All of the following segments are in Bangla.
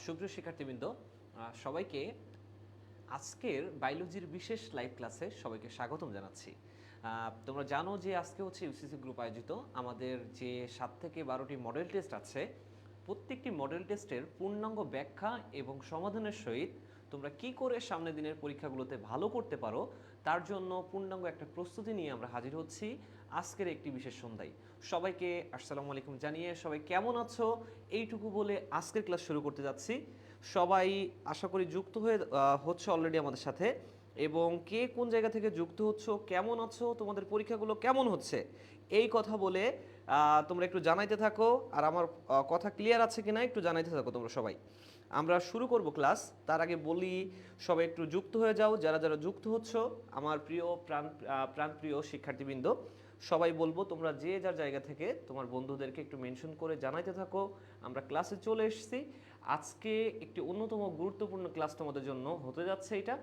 সুপ্রিয় শিক্ষার্থীবৃন্দ, সবাইকে আজকের বায়োলজির বিশেষ লাইভ ক্লাসে সবাইকে স্বাগতম জানাচ্ছি। তোমরা জানো যে আজকে হচ্ছে ইউসিসি গ্রুপ আয়োজিত আমাদের যে 7 থেকে 12টি মডেল টেস্ট আছে, প্রত্যেকটি মডেল টেস্টের পূর্ণাঙ্গ ব্যাখ্যা এবং সমাধানের সহিত তোমরা কি করে সামনের দিনের পরীক্ষাগুলোতে ভালো করতে পারো তার জন্য পূর্ণাঙ্গ একটা প্রস্তুতি নিয়ে আমরা হাজির হচ্ছি আজকের একটি বিশেষ সন্ধ্যায়। সবাইকে আসসালামু আলাইকুম জানিয়ে সবাই কেমন আছো এইটুকু বলে আজকের ক্লাস শুরু করতে যাচ্ছি। সবাই আশা করি যুক্ত হচ্ছে অলরেডি আমাদের সাথে, এবং কে কোন জায়গা থেকে যুক্ত হচ্ছ, কেমন আছো, তোমাদের পরীক্ষাগুলো কেমন হচ্ছে এই কথা বলে তোমরা একটু জানাইতে থাকো। আর আমার কথা ক্লিয়ার আছে কিনা একটু জানাইতে থাকো তোমরা সবাই। আমরা শুরু করব ক্লাস, তার আগে বলি সবাই একটু যুক্ত হয়ে যাও। যারা যারা যুক্ত হচ্ছ আমার প্রিয় প্রাণপ্রিয় শিক্ষার্থীবৃন্দ, সবাই বলবো তোমরা যে যার জায়গা থেকে তোমার বন্ধুদেরকে একটু মেনশন করে জানাইতে থাকো। আমরা ক্লাসে চলে এসেছি। আজকে একটি অন্যতম গুরুত্বপূর্ণ ক্লাস তোমাদের জন্য হতে যাচ্ছে। এটা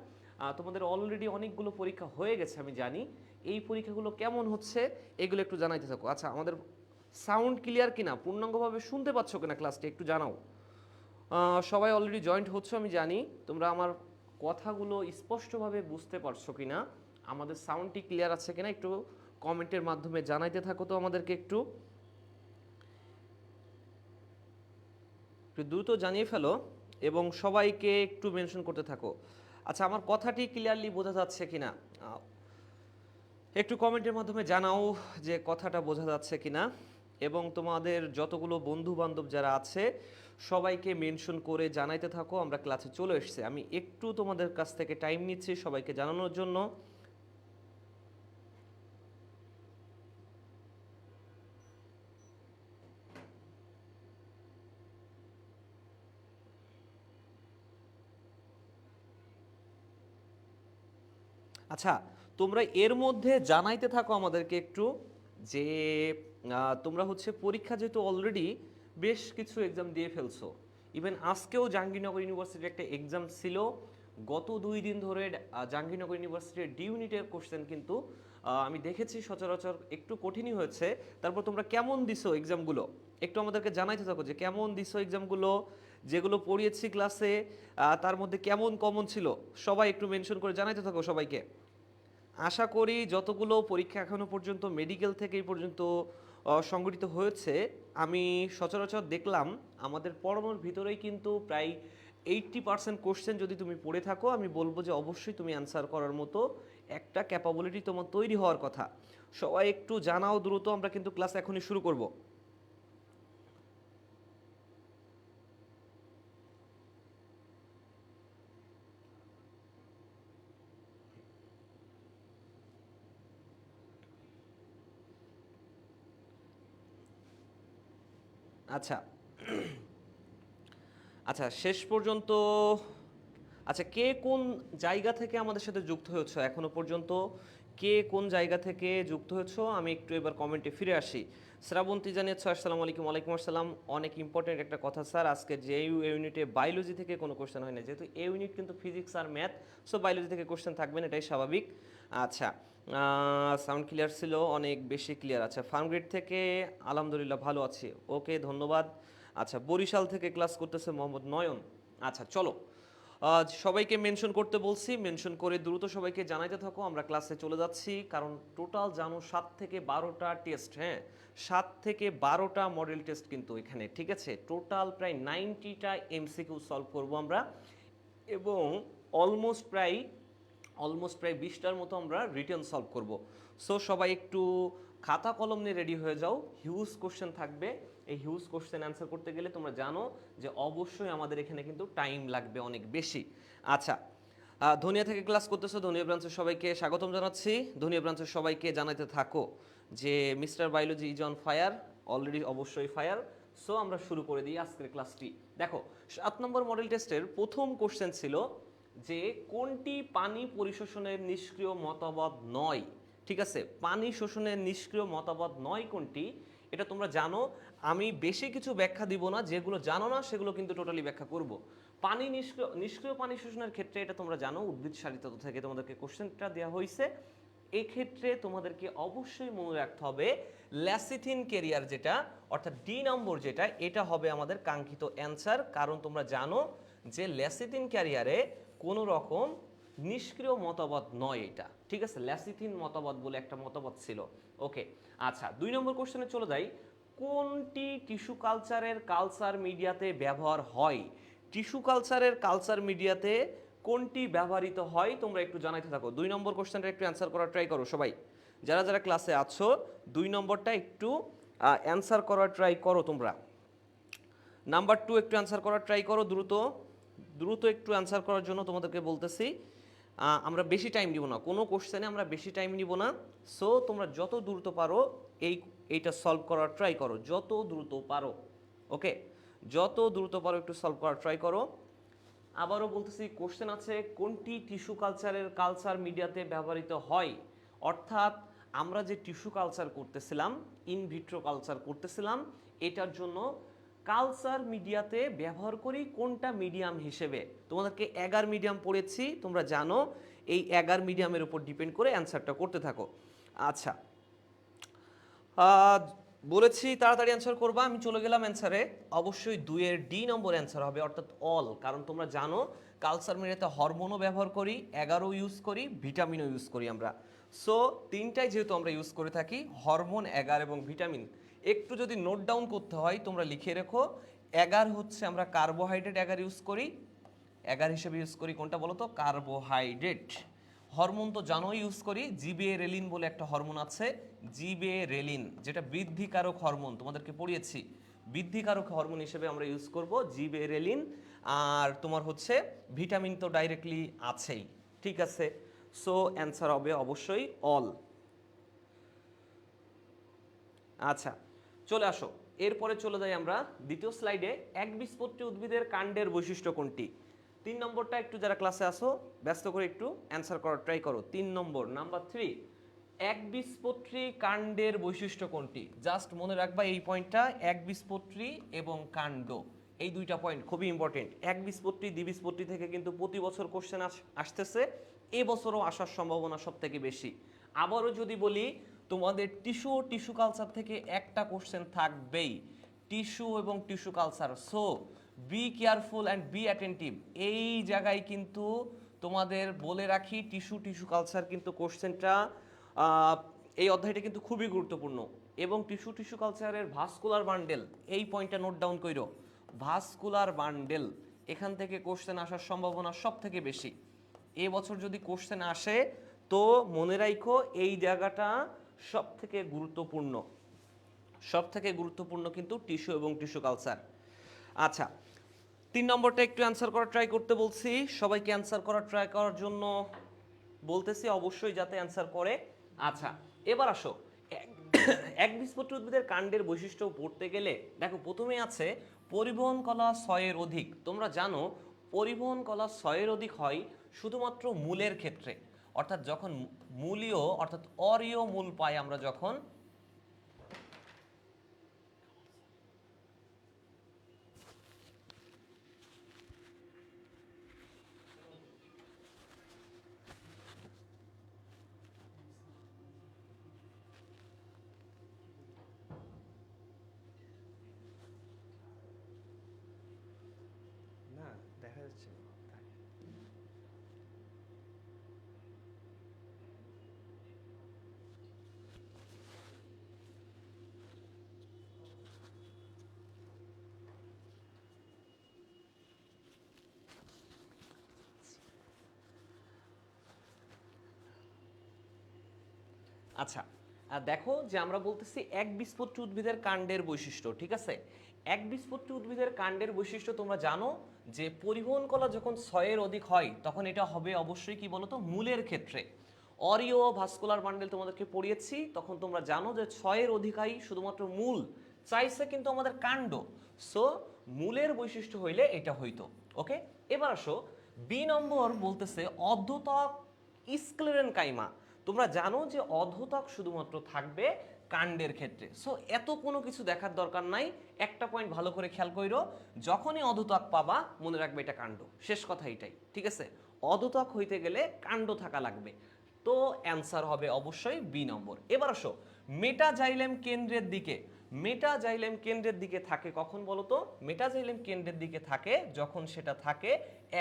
তোমাদের অলরেডি অনেকগুলো পরীক্ষা হয়ে গেছে আমি জানি, এই পরীক্ষাগুলো কেমন হচ্ছে এগুলো একটু জানাইতে থাকো। আচ্ছা, আমাদের সাউন্ড ক্লিয়ার কিনা, পূর্ণাঙ্গভাবে শুনতে পাচ্ছ কিনা ক্লাসটি একটু জানাও। সবাই অলরেডি জয়েন্ট হচ্ছে আমি জানি, তোমরা আমার কথাগুলো স্পষ্টভাবে বুঝতে পারছো কিনা, আমাদের সাউন্ডটি ক্লিয়ার আছে কিনা একটু কমেন্টের মাধ্যমে জানাইতে থাকো তো আমাদেরকে একটু দ্রুত জানিয়ে ফেলো এবং সবাইকে একটু মেনশন করতে থাকো। আচ্ছা, আমার কথাটি ক্লিয়ারলি বোঝা যাচ্ছে কিনা একটু কমেন্টের মাধ্যমে জানাও যে কথাটা বোঝা যাচ্ছে কিনা, এবং তোমাদের যতগুলো বন্ধু বান্ধব যারা আছে সবাইকে মেনশন করে জানাইতে থাকো। আমরা ক্লাসে চলে এসেছি, আমি একটু তোমাদের কাছ থেকে টাইম নিচ্ছি সবাইকে জানানোর জন্য। আচ্ছা, তোমরা এর মধ্যে জানাইতে থাকো আমাদেরকে একটু যে তোমরা হচ্ছে পরীক্ষা যেহেতু অলরেডি বেশ কিছু এক্সাম দিয়ে ফেলছো, ইভেন আজকেও জাহাঙ্গীরনগর ইউনিভার্সিটির একটা এক্সাম ছিল। গত 2 দিন ধরে জাহাঙ্গীরনগর ইউনিভার্সিটির ডি ইউনিটের কোশ্চেন কিন্তু আমি দেখেছি সচরাচর একটু কঠিনই হয়েছে। তারপর তোমরা কেমন দিছো এক্সামগুলো একটু আমাদেরকে জানাইতে থাকো যে কেমন দিছো এক্সামগুলো, যেগুলো পড়িয়েছি ক্লাসে তার মধ্যে কেমন কমন ছিল সবাই একটু মেনশন করে জানাইতে থাকো সবাইকে। আশা করি যতগুলো পরীক্ষা এখনো পর্যন্ত মেডিকেল থেকে এই পর্যন্ত সংগঠিত হয়েছে, আমি সচরাচর দেখলাম আমাদের পড়ানোর ভিতরেই কিন্তু প্রায় 80% কোশ্চেন যদি তুমি পড়ে থাকো, আমি বলবো যে অবশ্যই তুমি অ্যান্সার করার মতো একটা ক্যাপাবিলিটি তোমার তৈরি হওয়ার কথা। সবাই একটু জানাও দ্রুত, আমরা কিন্তু ক্লাস এখনই শুরু করব। আচ্ছা আচ্ছা, শেষ পর্যন্ত আচ্ছা, কে কোন জায়গা থেকে আমাদের সাথে যুক্ত হয়েছো এখনো পর্যন্ত, কে কোন জায়গা থেকে যুক্ত হয়েছো আমি একটু এবার কমেন্টে ফিরে আসি। শ্রাবন্তী জানিয়েছো আসসালামু আলাইকুম। ওয়ালাইকুম আসসালাম। অনেক ইম্পর্টেন্ট একটা কথা স্যার, আজকে যে ইউনিটে বায়োলজি থেকে কোনো কোশ্চেন হয় না, যেহেতু এই ইউনিট কিন্তু ফিজিক্স আর ম্যাথ, সো বায়োলজি থেকে কোশ্চেন থাকবেন, এটাই স্বাভাবিক। আচ্ছা, সাউন্ড ক্লিয়ার ছিল, অনেক বেশি ক্লিয়ার। আচ্ছা, ফার্মগ্রেড থেকে আলহামদুলিল্লাহ ভালো আছি, ওকে ধন্যবাদ। আচ্ছা, বরিশাল থেকে ক্লাস করতেছে মোহাম্মদ নয়ন। আচ্ছা চলো, সবাইকে মেনশন করতে বলছি, মেনশন করে দ্রুত সবাইকে জানাইতে থাকো, আমরা ক্লাসে চলে যাচ্ছি। কারণ টোটাল জানো 7 থেকে 12টা টেস্ট, হ্যাঁ 7 থেকে 12টা মডেল টেস্ট কিন্তু এখানে, ঠিক আছে। টোটাল প্রায় 90টা এমসিকিউ সলভ করব আমরা, এবং অলমোস্ট প্রায় 20টার মতো আমরা রিটেন সলভ করব। সো সবাই একটু খাতা কলম নিয়ে রেডি হয়ে যাও, হিউজ কোশ্চেন থাকবে। এই হিউজ কোশ্চেন অ্যান্সার করতে গেলে তোমরা জানো যে অবশ্যই আমাদের এখানে কিন্তু টাইম লাগবে অনেক বেশি। আচ্ছা, ধনিয়া থেকে ক্লাস করতেছো, ধনিয়া ব্রাঞ্চের সবাইকে স্বাগতম জানাচ্ছি। ধনিয়া ব্রাঞ্চের সবাইকে জানাতে থাকো যে mister biology is on fire, already অবশ্যই ফায়ার। সো আমরা শুরু করে দিই আজকের ক্লাসটি। দেখো, 7 নম্বর মডেল টেস্টের প্রথম কোশ্চেন ছিল যে কোনটি পানি পরিশোষণের নিষ্ক্রিয় মতবাদ নয়। ঠিক আছে, পানি শোষণের নিষ্ক্রিয় মতবাদ নয় কোনটি, এটা তোমরা জানো। আমি বেশি কিছু ব্যাখ্যা দিব না, যেগুলো জানো না সেগুলো কিন্তু টোটালি ব্যাখ্যা করব। পানি নিষ্ক্রিয় পানি শোষণের ক্ষেত্রে এটা তোমরা জানো, উদ্ভিদ সারিত থেকে তোমাদেরকে কোশ্চেনটা দেওয়া হয়েছে। এক্ষেত্রে তোমাদেরকে অবশ্যই মনে রাখতে হবে ল্যাসিথিন ক্যারিয়ার যেটা অর্থাৎ ডি নম্বর যেটা, এটা হবে আমাদের কাঙ্ক্ষিত অ্যান্সার। কারণ তোমরা জানো যে ল্যাসিথিন ক্যারিয়ারে কোনো রকম নিষ্ক্রিয় মতবাদ নয় এটা, ঠিক আছে? ল্যাসিথিন মতবাদ বলে একটা মতবাদ ছিল। ওকে, আচ্ছা 2 নম্বর কোশ্চেনে চলে যাই। কোনটি টিস্যু কালচারের কালচার মিডিয়াতে ব্যবহার হয়? টিস্যু কালচারের কালচার মিডিয়াতে কোনটি ব্যবহৃত হয় তোমরা একটু জানাইতে থাকো। 2 নম্বর কোশ্চেনটা একটু অ্যান্সার করার ট্রাই করো সবাই, যারা যারা ক্লাসে আছো 2 নম্বরটা একটু অ্যান্সার করার ট্রাই করো তোমরা। নাম্বার 2 একটু অ্যান্সার করার ট্রাই করো, দ্রুত দ্রুত একটু অ্যান্সার করার জন্য তোমাদেরকে বলতেছি। আমরা বেশি টাইম নিব না, কোনো কোশ্চেনে আমরা বেশি টাইম নিব না। সো তোমরা যত দ্রুত পারো এইটা সলভ করার ট্রাই করো, যত দ্রুত পারো। ওকে, যত দ্রুত পারো একটু সলভ করার ট্রাই করো। আবারও বলতেছি, কোশ্চেন আছে কোনটি টিস্যু কালচারের কালচার মিডিয়াতে ব্যবহৃত হয়? অর্থাৎ আমরা যে টিস্যু কালচার করতেছিলাম, ইনভিট্রো কালচার করতেছিলাম, এটার জন্য কালচার মিডিয়াতে ব্যবহার করি কোনটা মিডিয়াম হিসেবে? তোমাদেরকে এগার মিডিয়াম পড়েছি, তোমরা জানো এই এগার মিডিয়ামের উপর ডিপেন্ড করে অ্যান্সারটা করতে থাকো। আচ্ছা, বলেছি তাড়াতাড়ি অ্যান্সার করবা, আমি চলে গেলাম অ্যান্সারে। অবশ্যই 2 এর ডি নম্বর অ্যান্সার হবে, অর্থাৎ অল। কারণ তোমরা জানো কালচার মিডিয়াতে হরমোনও ব্যবহার করি, এগারও ইউজ করি, ভিটামিনও ইউজ করি আমরা। সো তিনটাই যেহেতু আমরা ইউজ করে থাকি, হরমোন, এগার এবং ভিটামিন। একটু যদি নোট ডাউন করতে হয় তোমরা লিখে রেখো, এগার হচ্ছে আমরা কার্বোহাইড্রেট এগার ইউজ করি, এগার হিসেবে ইউজ করি কোনটা বলো তো? কার্বোহাইড্রেট। হরমোন তো জানোই ইউজ করি, জিবেরেলিন বলে একটা হরমোন আছে, জিবেরেলিন, যেটা বৃদ্ধিকারক হরমোন, তোমাদেরকে পড়িয়েছি। বৃদ্ধিকারক হরমোন হিসেবে আমরা ইউজ করব জিবেরেলিন। আর তোমার হচ্ছে ভিটামিন তো ডাইরেক্টলি আছেই, ঠিক আছে? সো অ্যান্সার হবে অবশ্যই অল। আচ্ছা, চলে আসো, এরপরে চলে যাই আমরা দ্বিতীয় স্লাইডে। একবীজপত্রী উদ্ভিদের কাণ্ডের বৈশিষ্ট্য কোনটি? 3 নম্বরটা একটু যারা ক্লাসে আসো ব্যস্ত করে একটু অ্যান্সার করার ট্রাই করো। 3 নম্বর, নাম্বার 3, একবীজপত্রী কাণ্ডের বৈশিষ্ট্য কোনটি? জাস্ট মনে রাখবা এই পয়েন্টটা, একবীজপত্রী এবং কাণ্ড, এই দুইটা পয়েন্ট খুবই ইম্পর্টেন্ট। একবীজপত্রী দ্বিবীজপত্রী থেকে কিন্তু প্রতি বছর কোশ্চেন আসতেছে, এবছরও আসার সম্ভাবনা সব থেকে বেশি। আবারও যদি বলি, তোমাদের টিস্যু কালচার থেকে একটা কোশ্চেন থাকবেই, টিস্যু এবং tissue culture. So be careful and be attentive. এই জায়গায় কিন্তু তোমাদের বলে রাখি, টিস্যু কালচার কিন্তু কোশ্চেনটা, এই অধ্যায়টা কিন্তু খুবই গুরুত্বপূর্ণ। এবং টিস্যু কালচারের ভাস্কুলার বান্ডেল, এই পয়েন্টটা নোট ডাউন করো, ভাস্কুলার বান্ডেল, এখান থেকে কোশ্চেন আসার সম্ভাবনা সব থেকে বেশি। এবছর যদি কোশ্চেন আসে তো মনে রাখো এই জায়গাটা সব থেকে গুরুত্বপূর্ণ, সব থেকে গুরুত্বপূর্ণ কিন্তু টিস্যু এবং টিস্যু কালচার। আচ্ছা, 3 নম্বরটা একটু অ্যান্সার করার ট্রাই করতে বলছি, সবাইকে অ্যান্সার করার ট্রাই করার জন্য বলতেছি, অবশ্যই যাতে অ্যান্সার করে। আচ্ছা, এবার আসো, একবীজপত্রী উদ্ভিদের কাণ্ডের বৈশিষ্ট্য পড়তে গেলে দেখো প্রথমে আছে পরিবহন কলা 6 এর অধিক। তোমরা জানো পরিবহন কলা 6 এর অধিক হয় শুধুমাত্র মূলের ক্ষেত্রে, অর্থাৎ যখন মূলীয় অর্থাৎ অরীয় মূল পাই আমরা যখন, না দেখা যাচ্ছে না। আচ্ছা, দেখো যে আমরা বলতেছি একবীজপত্রী উদ্ভিদের কাণ্ডের বৈশিষ্ট্য, ঠিক আছে? একবীজপত্রী উদ্ভিদের কাণ্ডের বৈশিষ্ট্য তোমরা জানো যে পরিবহন কলা যখন 6 এর অধিক হয় তখন এটা হবে অবশ্যই কি বলতো? মূলের ক্ষেত্রে। অরীয় ভাস্কুলার বান্ডেল তোমাদেরকে পড়িয়েছি, তখন তোমরা জানো যে 6 এর অধিকাই শুধুমাত্র মূল, চাইছে কিন্তু আমাদের কাণ্ড। সো মূলের বৈশিষ্ট্য হইলে এটা হইতো। ওকে, এবার আসো বি নম্বর, বলতেছে অর্ধত্বক স্ক্লেরেনকাইমা। তোমরা জানো যে অর্ধত্বক শুধুমাত্র থাকবে কাণ্ডের ক্ষেত্রে। সো এত কোনো কিছু দেখার দরকার নাই, একটা পয়েন্ট ভালো করে খেয়াল করো, যখনই অর্ধত্বক পাবা মনে রাখবে এটা কাণ্ড, শেষ কথা এটাই, ঠিক আছে? অর্ধত্বক হইতে গেলে কাণ্ড থাকা লাগবে। তো অ্যান্সার হবে অবশ্যই বি নম্বর। এবার আসো মেটাজাইলেম কেন্দ্রের দিকে। মেটাজাইলেম কেন্দ্রের দিকে থাকে কখন বলো তো? মেটাজাইলেম কেন্দ্রের দিকে থাকে যখন সেটা থাকে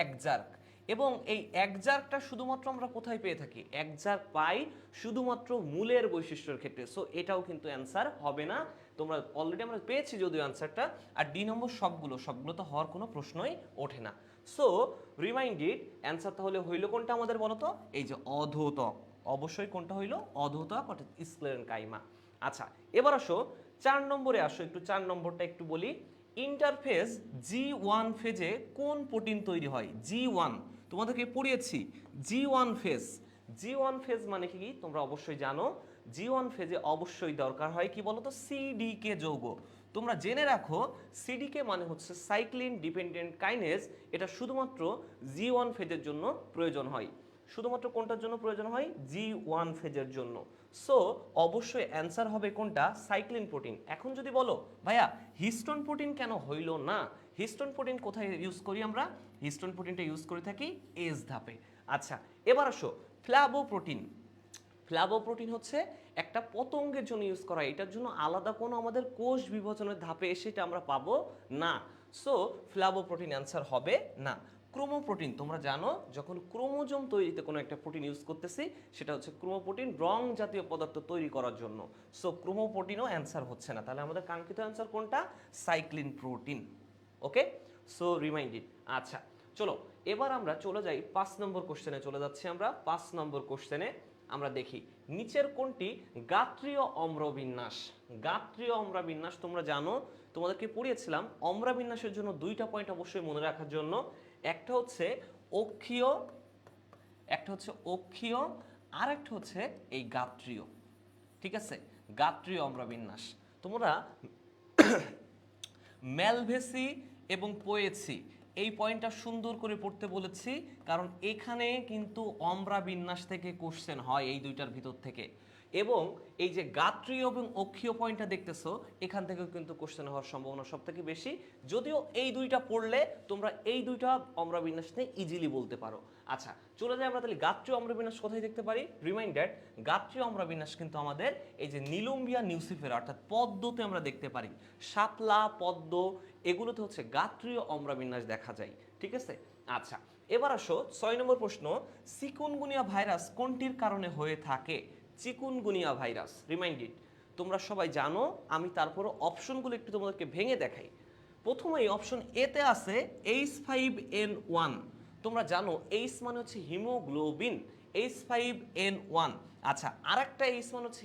একজার্ক। এবং এই একজার্কটা শুধুমাত্র আমরা কোথায় পেয়ে থাকি? একজার্ক পাই শুধুমাত্র মূলের বৈশিষ্ট্যের ক্ষেত্রে। সো এটাও কিন্তু অ্যান্সার হবে না। তোমরা অলরেডি আমরা পেয়েছি যদিও অ্যান্সারটা। আর ডি নম্বর সবগুলো তো হওয়ার কোনো প্রশ্নই ওঠে না। সো রিমাইন্ডেড অ্যান্সার তাহলে হইল কোনটা আমাদের বলো তো? এই যে অধোতক। অবশ্যই কোনটা হইল? অধোতক অর্থাৎ স্ক্লেরেনকাইমা। আচ্ছা এবার আসো 4 নম্বরে আসো, একটু 4 নম্বরটা একটু বলি। ইন্টারফেজ G1 ফেজে কোন প্রোটিন তৈরি হয়? G1 তোমাদেরকে পড়িয়েছি। G1 ফেজ, G1 ফেজ মানে কি তোমরা অবশ্যই জানো। G1 ফেজে অবশ্যই দরকার হয় কি বলতো? সিডিকে যৌগ। তোমরা জেনে রাখো সিডিকে মানে হচ্ছে সাইক্লিন ডিপেন্ডেন্ট কাইনেজ। এটা শুধুমাত্র G1 ফেজের জন্য প্রয়োজন হয়। শুধুমাত্র কোনটার জন্য প্রয়োজন হয়? G1 ফেজের জন্য। সো অবশ্যই অ্যান্সার হবে কোনটা? Cyclin protein. এখন যদি বলো ভাইয়া হিস্টোন প্রোটিন কেন হইল না? হিস্টোন প্রোটিন কোথায় ইউজ করি আমরা? হিস্টোন প্রোটিনটা ইউজ করে থাকি এস ধাপে। আচ্ছা এবার আসো ফ্লাভোপ্রোটিন। ফ্লাভোপ্রোটিন হচ্ছে একটা পতঙ্গের জন্য ইউজ করা হয়। এটার জন্য আলাদা কোনো আমাদের কোষ বিভাজনের ধাপে এসে এটা আমরা পাবো না। সো ফ্লাভোপ্রোটিন অ্যান্সার হবে না। ক্রোমোপ্রোটিন তোমরা জানো যখন ক্রোমোজোম তৈরিতে কোনো একটা প্রোটিন ইউজ করতেছি সেটা হচ্ছে ক্রোমোপ্রোটিন, রং জাতীয় পদার্থ তৈরি করার জন্য। সো ক্রোমোপ্রোটিনও অ্যান্সার হচ্ছে না। তাহলে আমাদের কাঙ্ক্ষিত অ্যান্সার কোনটা? Cyclin protein. Okay, so reminded. আচ্ছা চলো এবার আমরা চলে যাই 5 নম্বর কোশ্চেনে চলে যাচ্ছি আমরা। 5 নম্বর কোশ্চেনে আমরা দেখি নিচের কোনটি গাত্রীয় অম্রবিন্যাস? গাত্রীয় অম্রবিন্যাস তোমরা জানো, তোমাদেরকে পড়িয়েছিলাম। অম্রবিন্যাসের জন্য দুইটা পয়েন্ট অবশ্যই মনে রাখার জন্য। একটা হচ্ছে অক্ষীয়, আর একটা হচ্ছে এই গাত্রীয়। ঠিক আছে, গাত্রীয় অম্রবিন্যাস তোমরা ম্যালভেসি এবং পোয়েসি এই পয়েন্টটা সুন্দর করে পড়তে বলেছি, কারণ এখানে কিন্তু অম্রা বিন্যাস থেকে কোশ্চেন হয় এই দুইটার ভিতর থেকে। এবং এই যে গাত্রীয় এবং অক্ষীয় পয়েন্টটা দেখতেছো এখান থেকেও কিন্তু কোশ্চেন হওয়ার সম্ভাবনা সব থেকে বেশি। যদিও এই দুইটা পড়লে তোমরা এই দুইটা অম্রা বিন্যাস নিয়ে ইজিলি বলতে পারো। আচ্ছা চলে যাই আমরা তাহলে গাত্রীয় অম্রা বিন্যাস কোথায় দেখতে পারি। রিমাইন্ডার গাত্রীয় অম্রা বিন্যাস কিন্তু আমাদের এই যে নিলম্বিয়া নিউসিফেরা অর্থাৎ পদ্মতে আমরা দেখতে পারি। শাপলা, পদ্ম এগুলোতে হচ্ছে গাত্রীয় অম্রা বিন্যাস দেখা যায়। ঠিক আছে, আচ্ছা এবার আসো 6 নম্বর প্রশ্ন। চিকুনগুনিয়া ভাইরাস কোনটির কারণে হয়ে থাকে? চিকুনগুনিয়া ভাইরাস রিমাইন্ডেড তোমরা সবাই জানো, আমি তারপরও অপশনগুলো একটু তোমাদেরকে ভেঙে দেখাই। প্রথমেই অপশন এতে আছে H5N1। তোমরা জানো H মানে হচ্ছে হিমোগ্লোবিন, H5N1। আচ্ছা আরেকটা H মানে হচ্ছে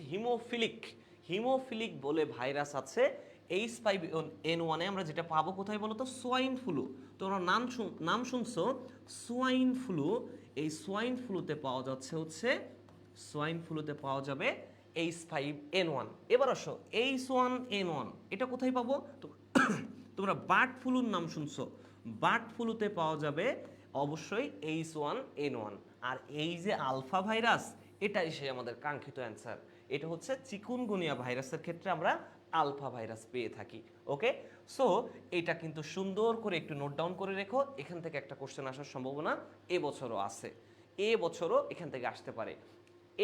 হিমোফিলিক বলে ভাইরাস আছে। H5N1 এ আমরা যেটা পাবো কোথায় বলো তো? Swine flu. তোমরা নাম শুনছো সোয়াইন ফ্লু। এই সোয়াইন ফ্লুতে পাওয়া যাচ্ছে হচ্ছে H5N1। এবার আসো H1N1 এটা কোথায় পাবো? তোমরা বার্ড ফ্লুর নাম শুনছো, বার্ড ফ্লুতে পাওয়া যাবে অবশ্যই H1N1। আর এই যে আলফা ভাইরাস এটাই সে আমাদের কাঙ্ক্ষিত অ্যান্সার। এটা হচ্ছে চিকুনগুনিয়া ভাইরাসের ক্ষেত্রে আমরা আলফা ভাইরাস পেয়ে থাকি। ওকে, সো এটা কিন্তু সুন্দর করে একটু নোট ডাউন করে রেখো। এখান থেকে একটা কোশ্চেন আসার সম্ভাবনা এবছরও আছে, এবছরও এখান থেকে আসতে পারে।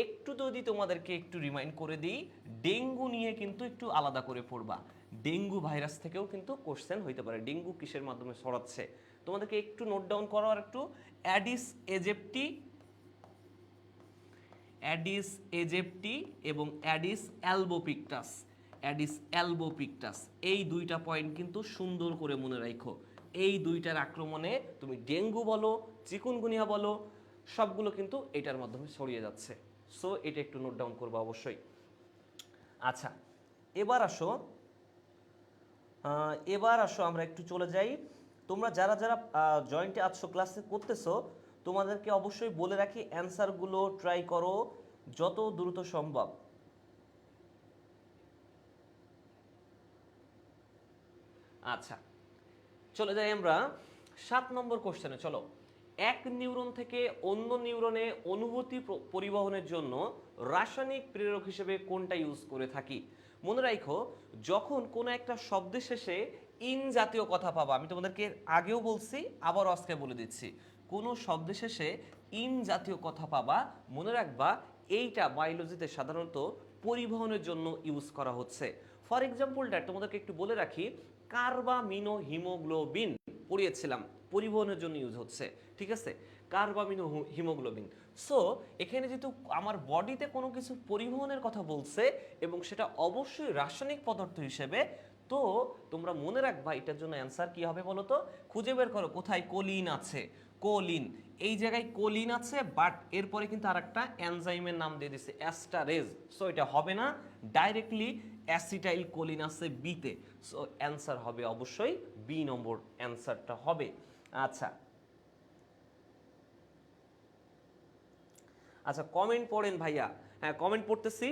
একটু যদি তোমাদেরকে একটু রিমাইন্ড করে দিই, ডেঙ্গু নিয়ে কিন্তু একটু আলাদা করে পড়বা। ডেঙ্গু ভাইরাস থেকেও কিন্তু কোশ্চেন হইতে পারে। ডেঙ্গু কিসের মাধ্যমে ছড়াচ্ছে তোমাদেরকে একটু নোট ডাউন করো। আর একটু অ্যাডিস এজেপ্টি এবং অ্যাডিস অ্যালবোপিক্টাস এই দুইটা পয়েন্ট কিন্তু সুন্দর করে মনে রাখো। এই দুইটার আক্রমণে তুমি ডেঙ্গু বলো, চিকুনগুনিয়া বলো, সবগুলো কিন্তু এটার মাধ্যমে ছড়িয়ে যাচ্ছে। সো এটা একটু নোট ডাউন করবো অবশ্যই। আচ্ছা এবার আসো আমরা একটু চলে যাই। তোমরা যারা জয়েন্টে আছো ক্লাসে করতেছো তোমাদেরকে অবশ্যই বলে রাখি অ্যান্সারগুলো ট্রাই করো যত দ্রুত সম্ভব। আচ্ছা চলে যাই আমরা 7 নম্বর কোশ্চেনে। চলো, এক নিউরন থেকে অন্য নিউরনে অনুভূতি পরিবহনের জন্য রাসায়নিক প্রেরক হিসেবে কোনটা ইউজ করে থাকি? মনে রাখো যখন কোনো একটা শব্দের শেষে ইন জাতীয় কথা পাবা, আমি তোমাদেরকে আগেও বলছি আবারও আজকে বলে দিচ্ছি, কোনো শব্দের শেষে ইন জাতীয় কথা পাবা। মনে রাখবা এইটা বায়োলজিতে সাধারণত পরিবহনের জন্য ইউজ করা হচ্ছে। ফর এক্সাম্পলটা তোমাদেরকে একটু বলে রাখি, কার্বামিনো হিমোগ্লোবিন পড়িয়েছিলাম, পরিবহনের জন্য ইউজ হচ্ছে, ঠিক আছে, কার্বামিনো হিমোগ্লোবিন। সো এখানে যেহেতু আমার বডিতে কোনো কিছু পরিবহনের কথা বলছে এবং সেটা অবশ্যই রাসায়নিক পদার্থ হিসেবে, তো তোমরা মনে রাখবা এটার জন্য অ্যান্সার কি হবে বলো তো, খুঁজে বের করো কোথায় কোলিন আছে। কোলিন, এই জায়গায় কোলিন আছে, বাট এরপরে কিন্তু আরেকটা এনজাইমের নাম দিয়ে দিছে অ্যাস্টারেজ, সো এটা হবে না, ডাইরেক্টলি অ্যাসিটাইল কোলিন আছে বিতে, সো অ্যান্সার হবে অবশ্যই বি নম্বর অ্যান্সারটা হবে। আচ্ছা আচ্ছা, কমেন্ট পড়েন ভাইয়া। হ্যাঁ কমেন্ট পড়তেছি।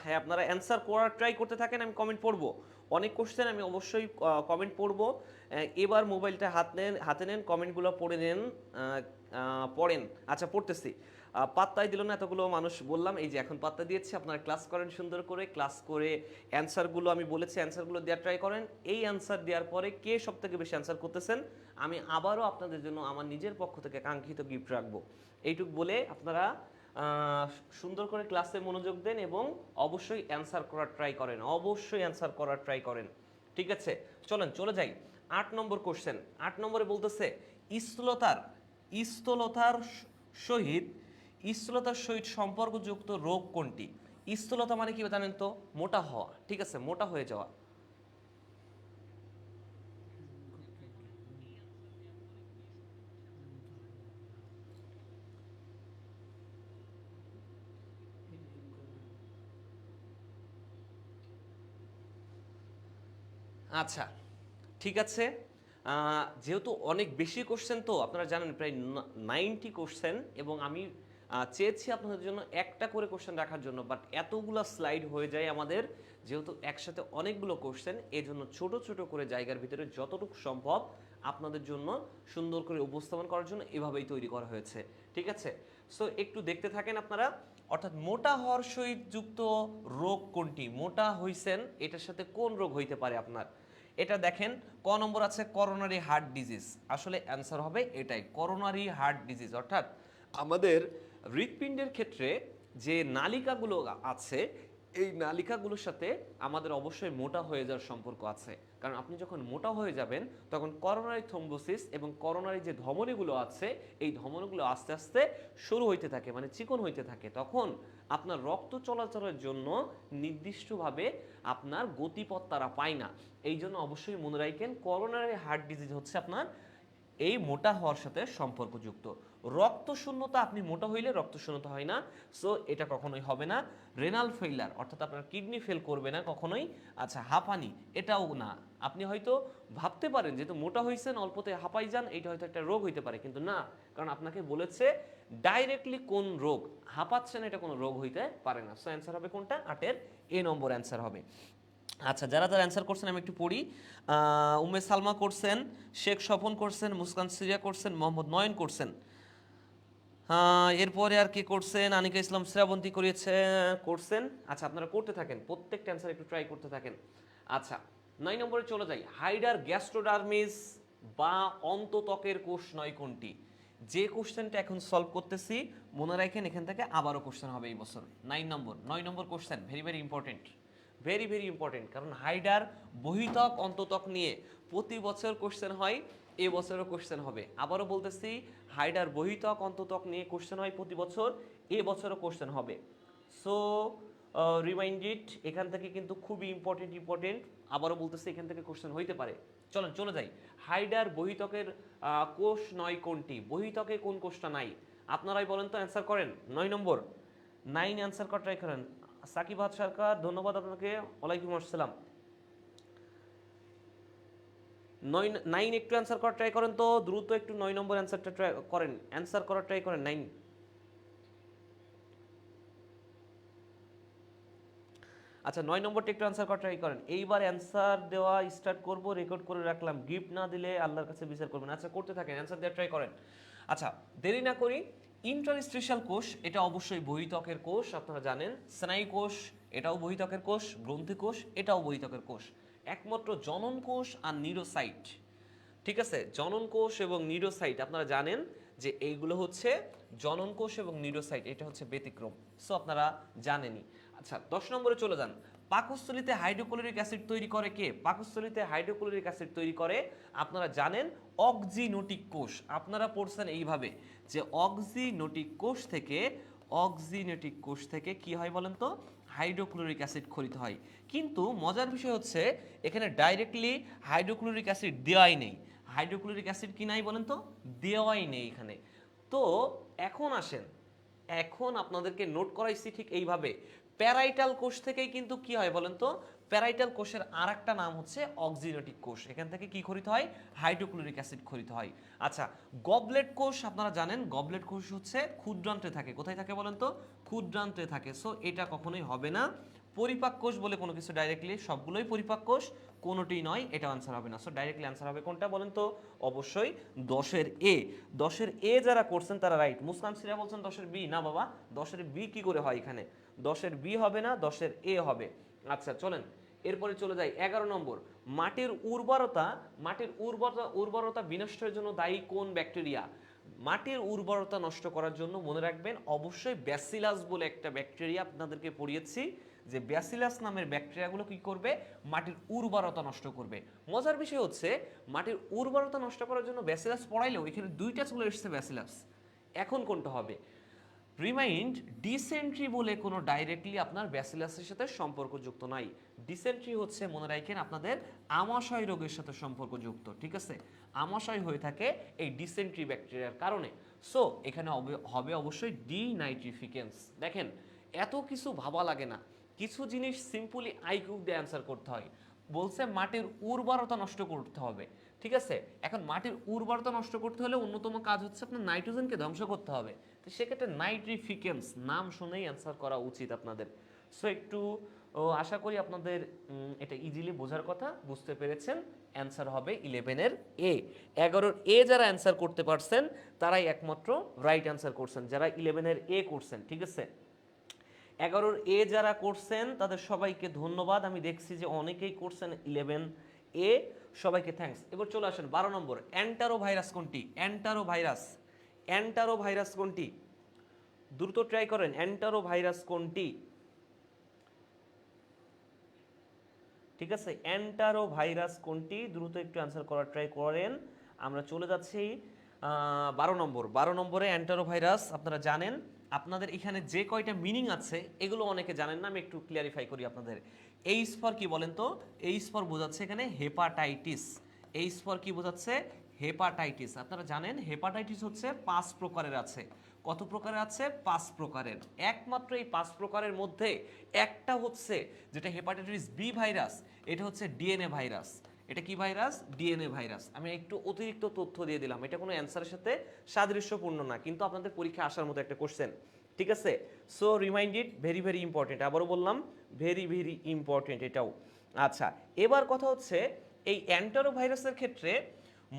হ্যাঁ আপনারা অ্যান্সার করার ট্রাই করতে থাকেন, আমি কমেন্ট পড়বো। অনেক কোশ্চেন, আমি অবশ্যই কমেন্ট পড়বো। এবার মোবাইলটা হাতে নেন, কমেন্টগুলো পড়ে নেন, পড়েন। আচ্ছা পড়তেছি। পাত্তাই দিল না এতগুলো মানুষ, বললাম এই যে এখন পাত্তা দিয়েছি। আপনারা ক্লাস করেন সুন্দর করে, ক্লাস করে অ্যান্সারগুলো আমি বলেছি অ্যান্সারগুলো দেওয়ার ট্রাই করেন। এই অ্যান্সার দেওয়ার পরে কে সব থেকে বেশি অ্যান্সার করতেছেন আমি আবারও আপনাদের জন্য আমার নিজের পক্ষ থেকে কাঙ্ক্ষিত গিফট রাখবো। এইটুক বলে আপনারা সুন্দর করে ক্লাসে মনোযোগ দেন এবং অবশ্যই অ্যান্সার করার ট্রাই করেন, অবশ্যই অ্যান্সার করার ট্রাই করেন, ঠিক আছে। চলেন চলে যাই 8 নম্বর কোশ্চেন। 8 নম্বরে বলতেছে স্থূলতার স্থূলতার সহিত স্থূলতার সহিত সম্পর্কযুক্ত রোগ কোনটি? স্থূলতা মানে কি জানেন তো, মোটা হওয়া, ঠিক আছে, মোটা হয়ে যাওয়া। আচ্ছা ঠিক আছে, যেহেতু অনেক বেশি কোশ্চেন, তো আপনারা জানেন প্রায় 90 কোশ্চেন, এবং আমি চেয়েছি আপনাদের জন্য একটা করে কোশ্চেন রাখার জন্য, বাট এতগুলো স্লাইড হয়ে যায় আমাদের, যেহেতু একসাথে অনেকগুলো কোশ্চেন, এই জন্য ছোট ছোট করে জায়গার ভিতরে যতটুকু সম্ভব আপনাদের জন্য সুন্দর করে উপস্থাপন করার জন্য এভাবেই তৈরি করা হয়েছে, ঠিক আছে। সো একটু দেখতে থাকেন আপনারা। অর্থাৎ মোটা হওয়ার সহিত যুক্ত রোগ কোনটি? মোটা হইছেন, এটার সাথে কোন রোগ হইতে পারে আপনার? এটা দেখেন ক নম্বর আছে করোনারি হার্ট ডিজিজ, আসলে অ্যান্সার হবে এটাই, করোনারি হার্ট ডিজিজ। অর্থাৎ আমাদের হৃৎপিণ্ডের ক্ষেত্রে যে নালিকাগুলো আছে, এই নালিকাগুলোর সাথে আমাদের অবশ্যই মোটা হয়ে যাওয়ার সম্পর্ক আছে। কারণ আপনি যখন মোটা হয়ে যাবেন তখন করোনারি থ্রম্বোসিস এবং করোনারি যে ধমনীগুলো আছে, এই ধমনীগুলো আস্তে আস্তে সরু হইতে থাকে, মানে চিকন হইতে থাকে। তখন আপনার রক্ত চলাচলের জন্য নির্দিষ্টভাবে আপনার গতিপথ তারা পায় না। এই জন্য অবশ্যই মনে রাখেন করোনারি হার্ট ডিজিজ হচ্ছে আপনার এই মোটা হওয়ার সাথে সম্পর্কযুক্ত। রক্ত শূন্যতা, আপনি মোটা হইলে রক্ত শূন্যতা হয় না, সো এটা কখনোই হবে না। রেনাল ফেইলার, অর্থাৎ আপনার কিডনি ফেল করবে না কখনোই। আচ্ছা হাঁপানি, এটাও না। আপনি হয়তো ভাবতে পারেন যেহেতু মোটা হয়েছেন অল্পতে হাঁপাই যান, এটা হয়তো একটা রোগ হইতে পারে, কিন্তু না, কারণ আপনাকে বলেছে ডাইরেক্টলি কোন রোগ হাঁপাচ্ছেন, এটা কোনো রোগ হইতে পারে না। সো অ্যান্সার হবে কোনটা? 8-এর এ নম্বর অ্যান্সার হবে। আচ্ছা যারা যারা অ্যান্সার করছেন আমি একটু পড়ি। উম্মে সালমা করছেন, শেখ স্বপন করছেন, মুসকান সিরিয়া করছেন, মোহাম্মদ নয়ন করছেন। এরপরে আর কি করছেন? আনিকা ইসলাম শ্রাবন্তী করছেন। আচ্ছা আপনারা করতে থাকেন, প্রত্যেকটা অ্যান্সার একটু ট্রাই করতে থাকেন। আচ্ছা 9 নম্বরে চলে যাই। হাইডার গ্যাস্ট্রোডার্মিস বা অন্তত্বকের কোষ নয় কোনটি? যে কোশ্চেনটা এখন সলভ করতেছি মনে রাখেন, এখান থেকে আবারও কোশ্চেন হবে এই বছর। 9 নম্বর question, very very important, very very important. কারণ হাইডার বহিতক অন্ততক নিয়ে প্রতি বছর কোশ্চেন হয়, এ বছরও কোশ্চেন হবে। আবারও বলতেছি, হাইডার বহিতক অন্ততক নিয়ে কোশ্চেন হয় প্রতি বছর, এ বছরও কোশ্চেন হবে। সো রিমাইন্ডেড, এখান থেকে কিন্তু খুবই ইম্পর্টেন্ট। আবারও বলতেছি এখান থেকে কোশ্চেন হইতে পারে। চলেন চলে যাই। হাইডার বহিতকের কোষ নয় কোনটি? বহিতকে কোন কোষটা নাই? আপনারাই বলেন তো, অ্যান্সার করেন। 9 নম্বর, 9 অ্যান্সার করা ট্রাই করেন। সাকিব হাত সরকার, ধন্যবাদ আপনাকে, ওয়ালাইকুম আসসালাম। 9 একটু অ্যান্সার করার ট্রাই করেন তো, দ্রুত একটু 9 নম্বর অ্যান্সারটা ট্রাই করেন, অ্যান্সার করার ট্রাই করেন। 9। আচ্ছা 9 নম্বরটা একটু অ্যান্সার করার ট্রাই করেন। এইবার অ্যান্সার দেওয়া স্টার্ট করব, রেকর্ড করে রাখলাম, গিফট না দিলে আল্লাহর কাছে বিচার করবেন। আচ্ছা করতে থাকেন, অ্যান্সার দেওয়ার ট্রাই করেন। আচ্ছা দেরি না করি, ইন্টারস্টিশিয়াল কোষ এটা অবশ্যই বহিত্বকের কোষ, আপনারা জানেন। স্নায়ু কোষ এটাও বহিত্বকের কোষ, গ্রন্থি কোষ এটাও বহিত্বকের কোষ। একমাত্র জনন কোষ আর নিউরোসাইট, ঠিক আছে, জনন কোষ এবং নিউরোসাইট আপনারা জানেন যে এইগুলো হচ্ছে জনন কোষ এবং নিউরোসাইট, এটা হচ্ছে ব্যতিক্রম। সো আপনারা জানেনই। আচ্ছা 10 নম্বরে চলে যান। পাকস্থলীতে হাইড্রোক্লোরিক অ্যাসিড তৈরি করে কে? পাকস্থলীতে হাইড্রোক্লোরিক অ্যাসিড তৈরি করে আপনারা জানেন অক্সিনোটিক কোষ। আপনারা পড়ছেন এইভাবে যে অক্সিনোটিক কোষ থেকে কি হয় বলেন তো? হাইড্রোক্লোরিক অ্যাসিড খরিত হয়। কিন্তু মজার বিষয় হচ্ছে এখানে ডাইরেক্টলি হাইড্রোক্লোরিক অ্যাসিড দেওয়াই নেই। হাইড্রোক্লোরিক অ্যাসিড কি নাই বলেন তো? দেওয়াই নেই এখানে। তো এখন আসেন, এখন আপনাদেরকে নোট করাইছি ঠিক এইভাবে, প্যারাইটাল কোষ থেকেই কিন্তু কি হয় বলেন তো? প্যারাইটাল কোষের আরেকটা নাম হচ্ছে অক্সিনোটিক কোষ। এখান থেকে কি খরিত হয়? হাইড্রোক্লোরিক অ্যাসিড খরিত হয়। আচ্ছা গবলেট কোষ আপনারা জানেন, গবলেট কোষ হচ্ছে ক্ষুদ্রান্ত্রে থাকে। কোথায় থাকে বলেন তো? ক্ষুদ্রান্ত্রে থাকে। সো এটা কখনোই হবে না। পরিপাক কোষ বলে কোনো কিছু ডাইরেক্টলি, সবগুলোই পরিপাক কোষ, কোনোটিই নয়, এটা আনসার হবে না। সো ডাইরেক্টলি আনসার হবে কোনটা বলেন তো? অবশ্যই 10-এর এ। 10-এর এ যারা করছেন তারা রাইট। মুসকান সিরা বলছেন 10-এর বি। না বাবা, 10-এর বি কি করে হয় এখানে? 10-এর বি হবে না, 10-এর এ হবে। আচ্ছা চলেন এরপরে চলে যাই 11 নম্বর। মাটির উর্বরতা বিনষ্টের জন্য দায়ী কোন ব্যাকটেরিয়া? মাটির উর্বরতা নষ্ট করার জন্য মনে রাখবেন অবশ্যই ব্যাসিলাস বলে একটা ব্যাকটেরিয়া আপনাদেরকে পড়িয়েছি, যে ব্যাসিলাস নামের ব্যাকটেরিয়াগুলো কি করবে? মাটির উর্বরতা নষ্ট করবে। মজার বিষয় হচ্ছে মাটির উর্বরতা নষ্ট করার জন্য ব্যাসিলাস পড়াইলেও এখানে দুইটা চলে এসেছে ব্যাসিলাস। এখন কোনটা হবে? রিমাইন্ড, ডিসেন্ট্রি বলে কোনো ডাইরেক্টলি আপনার ব্যাসিলাসের সাথে সম্পর্কযুক্ত নাই। ডিসেন্ট্রি হচ্ছে মনে রাখেন আপনাদের আমাশয় রোগের সাথে সম্পর্কযুক্ত, ঠিক আছে? আমাশয় হয়ে থাকে এই ডিসেন্ট্রি ব্যাকটেরিয়ার কারণে। সো এখানে হবে অবশ্যই ডিনাইট্রিফিকেন্স। দেখেন এত কিছু ভাবা লাগে না, কিছু জিনিস সিম্পলি আইকিউ দিয়ে অ্যান্সার করতে হয়। বলছে মাটির উর্বরতা নষ্ট করতে হবে, ঠিক আছে? এখন মাটির উর্বরতা নষ্ট করতে হলে অন্যতম কাজ হচ্ছে আপনার নাইট্রোজেনকে ধ্বংস করতে হবে। তো সেক্ষেত্রে নাইট্রিফিকেন্স নাম শুনেই অ্যান্সার করা উচিত আপনাদের। সো একটু আশা করি আপনাদের এটা ইজিলি বোঝার কথা, বুঝতে পেরেছেন। অ্যান্সার হবে 11-এর এ। 11-এর এ যারা অ্যান্সার করতে পারছেন তারাই একমাত্র রাইট অ্যান্সার করছেন, যারা 11-এর এ করছেন, ঠিক আছে? 11-এর এ যারা করছেন তাদের সবাইকে ধন্যবাদ। আমি দেখছি যে অনেকেই করছেন 11 এ, সবাইকে থ্যাঙ্কস। এবার চলে আসেন 12 নম্বর। অ্যান্টারো ভাইরাস কোনটি? অ্যান্টারো ভাইরাস কোনটি? দ্রুত ট্রাই করেন, অ্যান্টারো ভাইরাস কোনটি? ঠিক আছে, অ্যান্টারো ভাইরাস কোনটি? দ্রুত একটু অ্যান্সার করার ট্রাই করেন। আমরা চলে যাচ্ছি 12 নম্বর। 12 নম্বরে অ্যান্টারো ভাইরাস আপনারা জানেন। আপনাদের এখানে যে কয়টা মিনিং আছে এগুলো অনেকে জানেন না, আমি একটু ক্লিয়ারিফাই করি আপনাদের। এইচ ফর কি বলেন তো? এইচ ফর বোঝাচ্ছে এখানে হেপাটাইটিস। এইচ ফর কি বোঝাচ্ছে? হেপাটাইটিস। আপনারা জানেন হেপাটাইটিস হচ্ছে 5 প্রকারের আছে। কত প্রকারের আছে? 5 প্রকারের। একমাত্র এই 5 প্রকারের মধ্যে একটা হচ্ছে যেটা হেপাটাইটিস বি ভাইরাস, এটা হচ্ছে ডিএনএ ভাইরাস। এটা কি ভাইরাস? DNA virus. আমি একটু অতিরিক্ত তথ্য দিয়ে দিলাম, এটা কোনো অ্যান্সারের সাথে সাদৃশ্যপূর্ণ না, কিন্তু আপনাদের পরীক্ষা আসার মতো একটা কোশ্চেন, ঠিক আছে? সো রিমাইন্ড ইট, ভেরি ভেরি ইম্পর্টেন্ট। আবারও বললাম ভেরি ভেরি ইম্পর্টেন্ট এটাও। আচ্ছা এবার কথা হচ্ছে এই অ্যান্টারো ভাইরাসের ক্ষেত্রে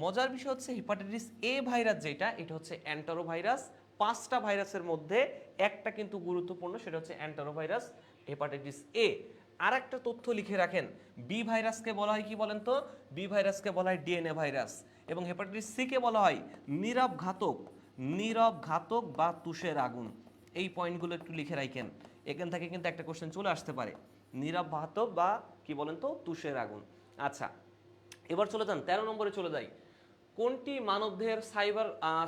মজার বিষয় হচ্ছে হেপাটাইটিস এ ভাইরাস যেটা, এটা হচ্ছে অ্যান্টারো ভাইরাস। 5টা ভাইরাসের মধ্যে একটা কিন্তু গুরুত্বপূর্ণ, সেটা হচ্ছে অ্যান্টারো ভাইরাস, হেপাটাইটিস এ। আর একটা তথ্য লিখে রাখেন, বি ভাইরাসকে বলা হয় কি বলেন তো? বি ভাইরাসকে বলা হয় ডিএনএ ভাইরাস, এবং হেপাটাইটিস সি কে বলা হয় নীরব ঘাতক বা তুষের আগুন। এই পয়েন্টগুলো একটু লিখে রাখেন, এখান থেকে কিন্তু একটা কোশ্চেন চলে আসতে পারে, নীরব ঘাতক বা কি বলেন তো? তুষের আগুন। আচ্ছা এবার চলে যান 13 নম্বরে চলে যাই। কোনটি মানবদেহের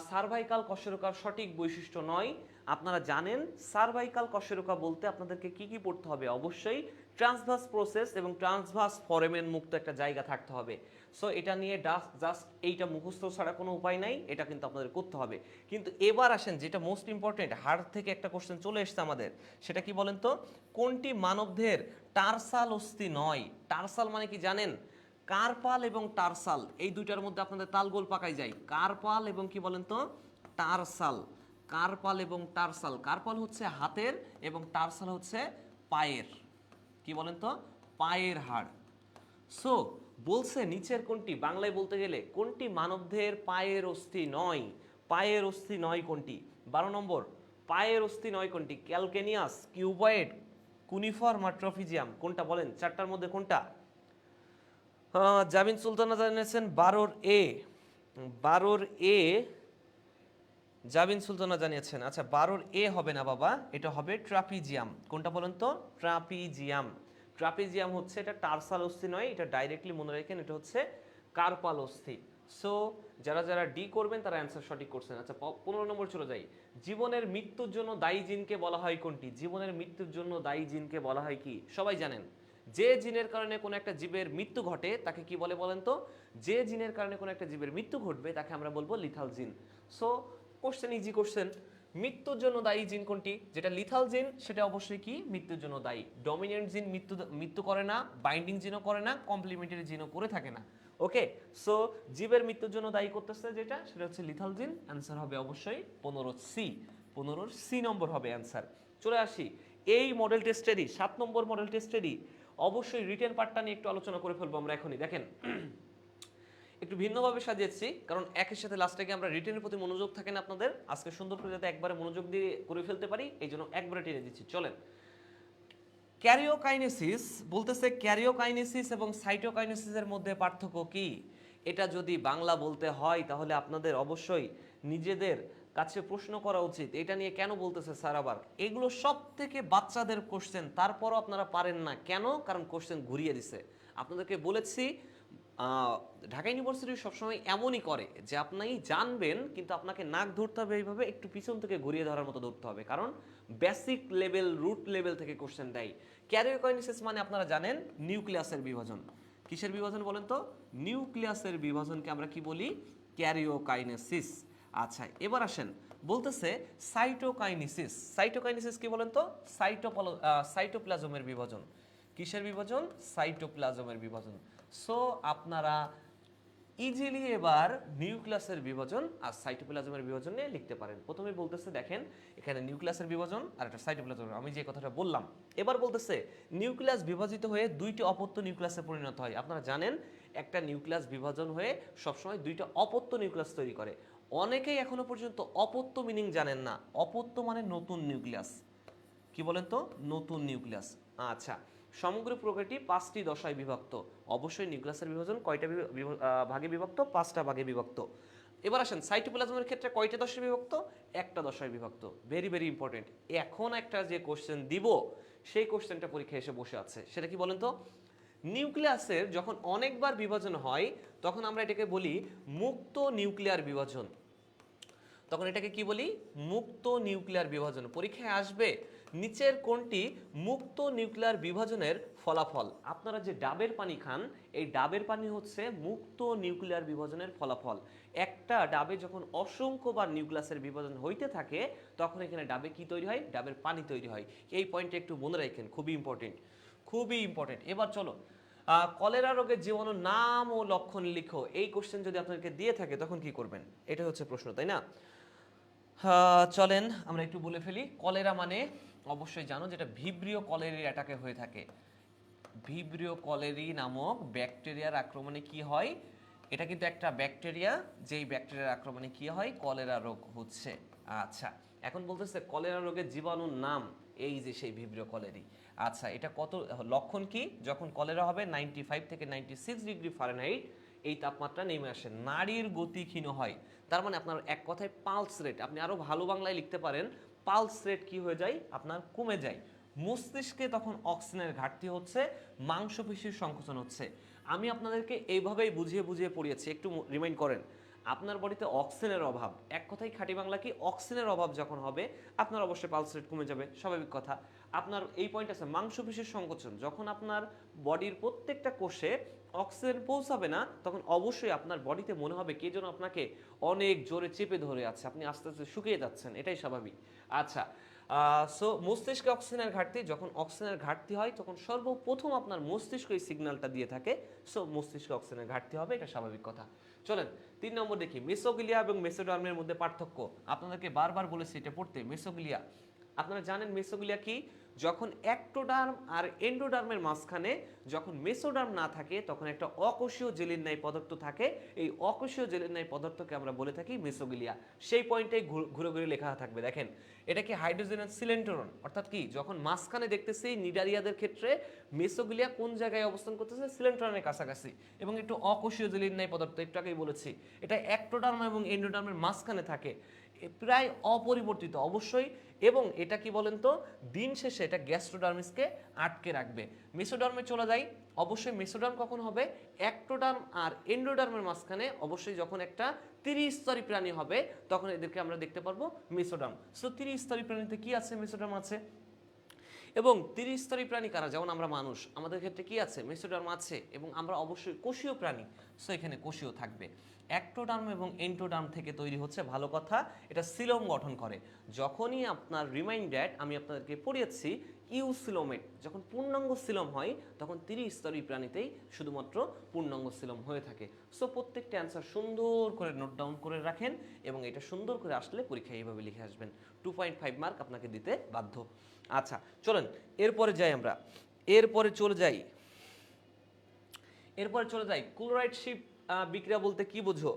সার্ভাইকাল কশেরুকার সঠিক বৈশিষ্ট্য নয়? আপনারা জানেন সার্ভাইকাল কশেরুকা বলতে আপনাদেরকে কি কি পড়তে হবে? অবশ্যই ট্রান্সভার্স প্রসেস এবং ট্রান্সভার্স ফরেমেন মুক্ত একটা জায়গা থাকতে হবে। সো এটা নিয়ে জাস্ট এইটা মুখস্থ ছাড়া কোনো উপায় নাই, এটা কিন্তু আপনাদের করতে হবে। কিন্তু এবার আসেন যেটা মোস্ট ইম্পর্টেন্ট, হার্ট থেকে একটা কোশ্চেন চলে এসছে আমাদের, সেটা কি বলেন তো? কোনটি মানবদেহের টার্সাল অস্থি নয়? টার্সাল মানে কি জানেন? কার্পাল এবং টার্সাল, এই দুইটার মধ্যে আপনাদের তালগোল পাকাই যায়। কার্পাল এবং কি বলেন তো? টার্সাল। কার্পাল এবং টার্সাল, কার্পাল হচ্ছে হাতের এবং টার্সাল হচ্ছে পায়ের, কি বলেন তো? পায়ের হাড়। সো বলছে নিচের কোনটি, বাংলায় বলতে গেলে কোনটি মানবদেহের পায়ের অস্থি নয়? পায়ের অস্থি নয় কোনটি? 12 নম্বর, পায়ের অস্থি নয় কোনটি? ক্যালকেনিয়াস, কিউবয়েড, কুনিফর্ম আর ট্রফিজিয়াম, কোনটা বলেন? চারটার মধ্যে কোনটা? জামিন সুলতানা জানিয়েছেন 12-এর এ। 12-এর এ জাবিন সুলতানা জানিয়েছেন। আচ্ছা 12 এ হবে না বাবা, এটা হবে ট্রাপিজিয়াম। কোনটা বলেন তো? ট্রাপিজিয়াম। ট্রাপিজিয়াম হচ্ছে এটা টার্সাল অস্থি নয়, এটা ডাইরেক্টলি মনে রাখেন এটা হচ্ছে কার্পাল অস্থি। সো যারা যারা ডি করবেন তারা অ্যান্সার সঠিক করছেন। আচ্ছা 15 নম্বর চলে যাই। জীবনের মৃত্যুর জন্য দায়ী জিনকে বলা হয় কোনটি? জীবনের মৃত্যুর জন্য দায়ী জিনকে বলা হয় কি? সবাই জানেন। যে জিনের কারণে কোনো একটা জীবের মৃত্যু ঘটে তাকে কি বলে বলেন তো? যে জিনের কারণে কোনো একটা জীবের মৃত্যু ঘটবে তাকে আমরা বলবো লিথাল জিন। So question easy question. মৃত্যুর জন্য দায়ী জিন কোনটি? যেটা লিথাল জিন সেটা অবশ্যই কি মৃত্যুর জন্য দায়ী। ডমিনেন্ট জিন মৃত্যু করে না, বাইন্ডিং জিনও করে না, কমপ্লিমেন্টারি জিনও করে থাকে না। ওকে, সো জীবের মৃত্যুর জন্য দায়ী করতেছে যেটা, সেটা হচ্ছে লিথাল জিন। অ্যান্সার হবে অবশ্যই 15C। 15C নম্বর হবে অ্যান্সার। চলে আসি এই মডেল টেস্টেরই 7 নম্বর মডেল টেস্টেরই অবশ্যই রিটেন পার্টটা নিয়ে একটু আলোচনা করে ফেলবো আমরা এখনই। দেখেন একটু ভিন্নভাবে সাজিয়েছি, কারণ একের সাথে লাস্টে গিয়ে আমরা রিটেনের প্রতি মনোযোগ থাকে না আপনাদের। আজকে সুন্দর করে যাতে একবারে মনোযোগ দিয়ে করে ফেলতে পারি, এই জন্য একবারে টেনে দিচ্ছি। চলেন, ক্যারিওকাইনেসিস বলতেছে, ক্যারিওকাইনেসিস এবং সাইটোকাইনেসিসের মধ্যে পার্থক্য কি? এটা যদি বাংলা বলতে হয় তাহলে আপনাদের অবশ্যই নিজেদের কাছে প্রশ্ন করা উচিত, এটা নিয়ে কেন বলতেছে স্যার আবার? এগুলো সব থেকে বাচ্চাদের কোশ্চেন, তারপরও আপনারা পারেন না কেন? কারণ কোশ্চেন ঘুরিয়ে দিছে। আপনাদেরকে বলেছি ঢাকা ইউনিভার্সিটি সবসময় এমনই করে যে আপনি জানবেন কিন্তু আপনাকে নাক ধরতে হবে এইভাবে, একটু পিছন থেকে ঘুরিয়ে ধরার মতো ধরতে হবে, কারণ বেসিক লেভেল রুট লেভেল থেকে কোশ্চেন দেয়। ক্যারিওকাইনেসিস মানে আপনারা জানেন নিউক্লিয়াসের বিভাজন। কিসের বিভাজন বলেন তো? নিউক্লিয়াসের বিভাজনকে আমরা কি বলি? ক্যারিওকাইনেসিস। আচ্ছা এবার আসেন, বলতেছে সাইটোকাইনেসিস। সাইটোকাইনেসিস কি বলেন তো? সাইটোপ্লাজমের বিভাজন। কিসের বিভাজন? সাইটোপ্লাজমের বিভাজন। সো আপনারা ইজিলি এবার নিউক্লিয়াসের বিভাজন আর সাইটোপ্লাজমের বিভাজন নিয়ে লিখতে পারেন। প্রথমে বলতেছে দেখেন এখানে নিউক্লিয়াসের বিভাজন আর একটা সাইটোপ্লাজম, আমি যে কথাটা বললাম। এবার বলতেছে নিউক্লিয়াস বিভাজিত হয়ে দুইটি অপত্য নিউক্লিয়াসে পরিণত হয়। আপনারা জানেন একটা নিউক্লিয়াস বিভাজন হয়ে সবসময় দুইটা অপত্য নিউক্লিয়াস তৈরি করে। অনেকেই এখনো পর্যন্ত অপত্য মিনিং জানেন না। অপত্য মানে নতুন নিউক্লিয়াস। কি বলেন তো? নতুন নিউক্লিয়াস। আচ্ছা, সমগ্র প্রকৃতি 5টি দশায় বিভক্ত। অবশ্যই নিউক্লিয়াসের বিভাজন কয়টা ভাগে বিভক্ত? 5টা ভাগে বিভক্ত। এবার আসেন সাইটোপ্লাজমের ক্ষেত্রে কয়টা দশায় বিভক্ত? একটা দশায় বিভক্ত। Very very important. এখন একটা যে কোশ্চেন দিব সেই কোশ্চেনটা পরীক্ষায় এসে বসে আছে, সেটা কি বলেন তো? নিউক্লিয়াসের যখন অনেকবার বিভাজন হয় তখন আমরা এটাকে বলি মুক্ত নিউক্লিয়ার বিভাজন। তখন এটাকে কি বলি? মুক্ত নিউক্লিয়ার বিভাজন। পরীক্ষায় আসবে নিচের কোনটি মুক্ত নিউক্লিয়ার বিভাজনের ফলাফল? আপনারা যে ডাবের পানি খান, এই ডাবের পানি হচ্ছে মুক্ত নিউক্লিয়ার বিভাজনের ফলাফল। একটা ডাবে যখন অসংখ্যবার নিউক্লিয়াসের বিভাজন হইতে থাকে তখন এখানে ডাবে কি তৈরি হয়? ডাবের পানি তৈরি হয়। এই পয়েন্টটা একটু মনে রাখেন, খুবই ইম্পর্টেন্ট, খুবই ইম্পর্টেন্ট। এবার চলো, কলেরা রোগের জীবাণুর নাম ও লক্ষণ লিখো। এই কোশ্চেন যদি আপনাদেরকে দিয়ে থাকে তখন কি করবেন? এটা হচ্ছে প্রশ্ন, তাই না? চলেন আমরা একটু বলে ফেলি। কলেরা মানে অবশ্যই জানো যেটা ভিব্রিও কলেরির অ্যাটাকে হয়ে থাকে। ভিব্রিও কলেরি নামক ব্যাকটেরিয়ার আক্রমণে কি হয়? এটা কিন্তু একটা ব্যাকটেরিয়া, যেই ব্যাকটেরিয়ার আক্রমণে কি হয়? কলেরা রোগ হচ্ছে। আচ্ছা এখন বলতেছে কলেরা রোগের জীবাণুর নাম, এই যে সেই ভিব্রিও কলেরি। আচ্ছা এটা কত লক্ষণ কি? যখন কলেরা হবে 95 থেকে 96 ডিগ্রি ফারেনহাইট এই তাপমাত্রা নেমে আসে, নাড়ির গতি ক্ষীণ হয়। তার মানে আপনার এক কথায় পালস রেট, আপনি আরো ভালো বাংলায় লিখতে পারেন পালস রেট কি হয়ে যায়? আপনার কমে যায়। মস্তিষ্কে তখন অক্সিজেনের ঘাটতি হচ্ছে, মাংসপেশির সংকোচন হচ্ছে। আমি আপনাদেরকে এইভাবেই বুঝিয়ে বুঝিয়ে পড়িয়েছি, একটু রিমাইন্ড করেন। আপনার বডিতে অক্সিজেনের অভাব, এক কথায় খাঁটি বাংলা কি? অক্সিজেনের অভাব যখন হবে আপনার অবশ্যই পালস রেট কমে যাবে, স্বাভাবিক কথা। আপনার এই পয়েন্ট আছে মাংসপেশির সংকোচন, যখন আপনার বডির প্রত্যেকটা কোষে অক্সিজেন পৌঁছাবে না তখন অবশ্যই আপনার বডিতে মনে হবে কে যেন আপনাকে অনেক জোরে চেপে ধরে আছে, আপনি আস্তে আস্তে শুকিয়ে যাচ্ছেন, এটাই স্বাভাবিক। আচ্ছা সো মস্তিষ্কে অক্সিজেনের ঘাটতি, যখন অক্সিজেনের ঘাটতি হয় তখন সর্বপ্রথম আপনার মস্তিষ্ক এই সিগন্যালটা দিয়ে থাকে, সো মস্তিষ্কে অক্সিজেনের ঘাটতি হবে, এটা স্বাভাবিক কথা। চলেন 3 নম্বর দেখি, মেসোগ্লিয়া এবং মেসোডার্মের মধ্যে পার্থক্য। আপনাদেরকে বারবার বলেছি এটা পড়তে। মেসোগ্লিয়া আপনারা জানেন মেসোগ্লিয়া কি? যখন অ্যাক্টোডার্ম আর এন্ডোডার্মের মাঝখানে যখন মেসোডার্ম না থাকে তখন একটা অকোষীয় জেলির ন্যায় পদার্থ থাকে, এই অকোষীয় জেলির ন্যায় পদার্থকে আমরা বলে থাকি মেসোগ্লিয়া। সেই পয়েন্টটাই ঘুরে ঘুরে লেখা থাকবে। দেখেন এটা কি হাইড্রোজেন আর সিলেন্টরন, অর্থাৎ কি যখন মাঝখানে দেখতেছি নিডারিয়াদের ক্ষেত্রে মেসোগ্লিয়া কোন জায়গায় অবস্থান করতেছে? সিলেন্টরনের কাছাকাছি, এবং একটু অকোষীয় জেলির ন্যায় পদার্থ, একটু আগেই বলেছি এটা অ্যাক্টোডার্ম এবং এন্ডোডার্মের মাঝখানে থাকে। প্রায় অপরিবর্তিত অবশ্যই। এবং এটা কি বলেন তো, দিন শেষে এটা গ্যাস্ট্রোডার্মিসকে আটকে রাখবে। মেসোডার্মে চলে যাই, অবশ্যই মেসোডার্ম কখন হবে, অ্যাক্টোডার্ম আর এন্ডোডার্মের মাঝখানে অবশ্যই যখন একটা ত্রিস্তরী প্রাণী হবে তখন এদেরকে আমরা দেখতে পারবো মেসোডার্ম। সো ত্রিস্তরী প্রাণীতে কি আছে, মেসোডার্ম আছে। এবং ত্রিস্তরী প্রাণী কারা, যেমন আমরা মানুষ, আমাদের ক্ষেত্রে কি আছে, মেসোডার্ম আছে। এবং আমরা অবশ্যই কোষীয় প্রাণী, সো এখানে কোষীয় থাকবে। অ্যাক্টোডার্ম এবং এন্টোডার্ম থেকে তৈরি হচ্ছে, ভালো কথা, এটা সিলোম গঠন করে। যখনই আপনার রিমাইন্ডার আমি আপনাদেরকে পড়িয়েছি ইউসিলোমেট, যখন পূর্ণাঙ্গ সিলোম হয় তখন ত্রিস্তরী প্রাণীতেই শুধুমাত্র পূর্ণাঙ্গ সিলোম হয়ে থাকে। সো প্রত্যেকটা অ্যান্সার সুন্দর করে নোট ডাউন করে রাখেন এবং এটা সুন্দর করে আসলে পরীক্ষায় এইভাবে লিখে আসবেন। 2.5 মার্ক আপনাকে দিতে বাধ্য। আচ্ছা চলেন এরপরে যাই আমরা, এরপরে চলে যাই ক্লোরাইড শিট বিক্রিয়া বলতে কি বুঝো,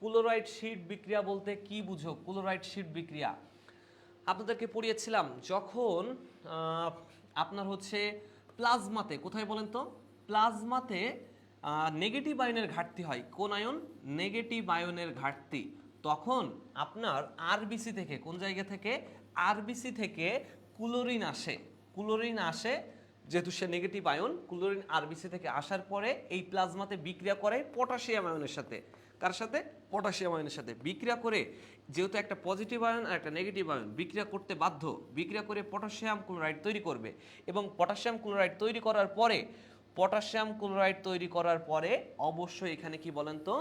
ক্লোরাইড শিট বিক্রিয়া বলতে কি বুঝো, ক্লোরাইড শিট বিক্রিয়া আপনাদেরকে পড়িয়েছিলাম যখন আপনার হচ্ছে প্লাজমাতে, কোথায় বলেন তো, প্লাজমাতে নেগেটিভ আয়নের ঘাটতি হয়। কোন আয়ন, নেগেটিভ আয়নের ঘাটতি। তখন আপনার আরবিসি থেকে, কোন জায়গা থেকে, আরবিসি থেকে ক্লোরিন আসে, যেহেতু সে নেগেটিভ আয়ন, ক্লোরিন আরবিসি থেকে আসার পরে এই প্লাজমাতে বিক্রিয়া করে পটাশিয়াম আয়নের সাথে। কার সাথে, পটাশিয়াম আয়নের সাথে বিক্রিয়া করে, যেহেতু একটা পজিটিভ আয়ন আর একটা নেগেটিভ আয়ন বিক্রিয়া করতে বাধ্য, বিক্রিয়া করে পটাশিয়াম ক্লোরাইড তৈরি করবে। এবং পটাশিয়াম ক্লোরাইড তৈরি করার পরে অবশ্যই এখানে কি বলেন তো,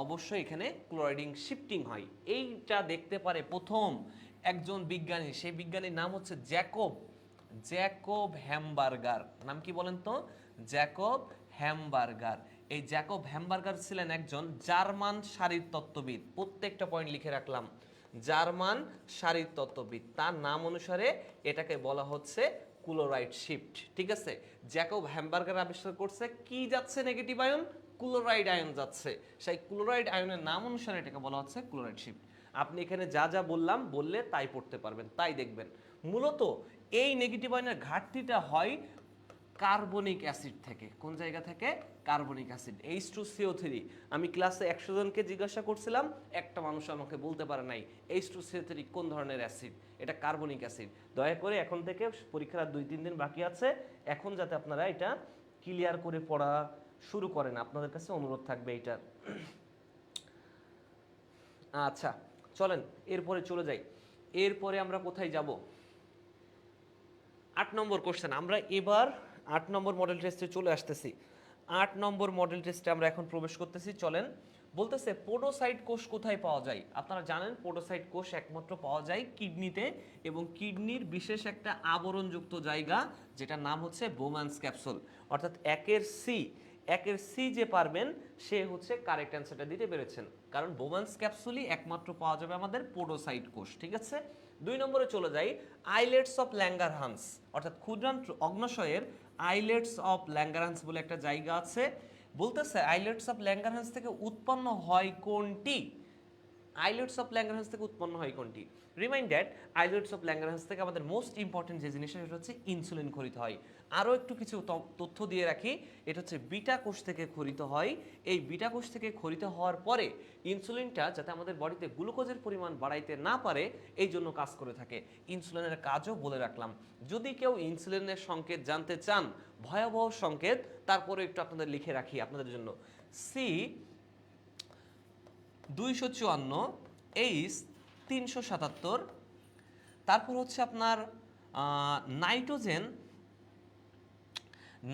অবশ্যই এখানে ক্লোরাইডিং শিফটিং হয়। এইটা দেখতে পারে প্রথম একজন বিজ্ঞানী, সেই বিজ্ঞানীর নাম হচ্ছে জ্যাকব হ্যামবার্গার। নাম কি বলেন তো, জ্যাকব হ্যামবার্গার। এই জ্যাকব হ্যামবার্গার ছিলেন একজন জার্মান শারীরতত্ত্ববিদ। প্রত্যেকটা পয়েন্ট লিখে রাখলাম, জার্মান শারীরতত্ত্ববিদ। তার নাম অনুসারে এটাকে বলা হচ্ছে ক্লোরাইড শিফট। ঠিক আছে, জ্যাকব হ্যামবার্গার আবিষ্কার করছে কি যাচ্ছে নেগেটিভ আয়ন, ক্লোরাইড আয়ন যাচ্ছে। সেই ক্লোরাইড আয়নের নাম অনুসারে এটাকে বলা হচ্ছে ক্লোরাইড শিফট। আপনি এখানে যা যা বললে তাই পড়তে পারবেন, তাই দেখবেন। মূলত এই নেগেটিভ আয়নের ঘাটতিটা হয় কার্বনিক অ্যাসিড থেকে। কোন জায়গা থেকে, কার্বনিক অ্যাসিড, H2CO3। আমি ক্লাসে 100 জনকে জিজ্ঞাসা করছিলাম, একটা মানুষ আমাকে বলতে পারে নাই H2CO3 কোন ধরনের অ্যাসিড, এটা কার্বনিক অ্যাসিড। দয়া করে এখন থেকে পরীক্ষার আর 2-3 দিন বাকি আছে, এখন যাতে আপনারা এটা ক্লিয়ার করে পড়া শুরু করেন, আপনাদের কাছে অনুরোধ থাকবে এইটার। আচ্ছা চলেন এরপরে চলে যাই, এরপরে আমরা কোথায় যাব, 8 নম্বর কোশ্চেন। আমরা এবার 8 নম্বর মডেল টেস্টে চলে আসতেছি। 8 নম্বর মডেল টেস্টে আমরা এখন প্রবেশ করতেছি। চলেন, বলতেছে পোডোসাইট কোষ কোথায় পাওয়া যায়। আপনারা জানেন পোডোসাইট কোষ একমাত্র পাওয়া যায় কিডনিতে, এবং কিডনির বিশেষ একটা আবরণযুক্ত জায়গা যেটার নাম হচ্ছে বোম্যানস ক্যাপসুল। অর্থাৎ একের সি যে পারবেন সে হচ্ছে কারেক্ট অ্যান্সারটা দিতে পেরেছেন, কারণ বোম্যানস ক্যাপসুলই একমাত্র পাওয়া যাবে আমাদের পোডোসাইট কোষ। ঠিক আছে, 2 নম্বরে চলে যাই, আইলেটস অফ ল্যাঙ্গারহান্স, অর্থাৎ ক্ষুদ্রান্ত অগ্ন্যাশয়ের আইলেটস অফ ল্যাঙ্গারহান্স বলে একটা জায়গা আছে। বলতেছে আইলেটস অফ ল্যাঙ্গারহান্স থেকে উৎপন্ন হয় কোনটি, আইলেটস অফ ল্যাঙ্গারহান্স থেকে উৎপন্ন হয় কোনটি। রিমাইন্ড দ্যাট আইলেটস অফ ল্যাঙ্গারহান্স থেকে আমাদের মোস্ট ইম্পর্টেন্ট যে জিনিসটা সেটা হচ্ছে ইনসুলিন খরিত হয়। আরও একটু কিছু তথ্য দিয়ে রাখি, এটা হচ্ছে বিটা কোষ থেকে খরিত হয়। এই বিটা কোষ থেকে খরিত হওয়ার পরে ইনসুলিনটা যাতে আমাদের বডিতে গ্লুকোজের পরিমাণ বাড়াইতে না পারে এই জন্য কাজ করে থাকে। ইনসুলিনের কাজও বলে রাখলাম। যদি কেউ ইনসুলিনের সংকেত জানতে চান, ভয়াবহ সংকেত, তারপরে একটু আপনাদের লিখে রাখি আপনাদের জন্য। সি 254, এইচ 377, তারপর হচ্ছে আপনার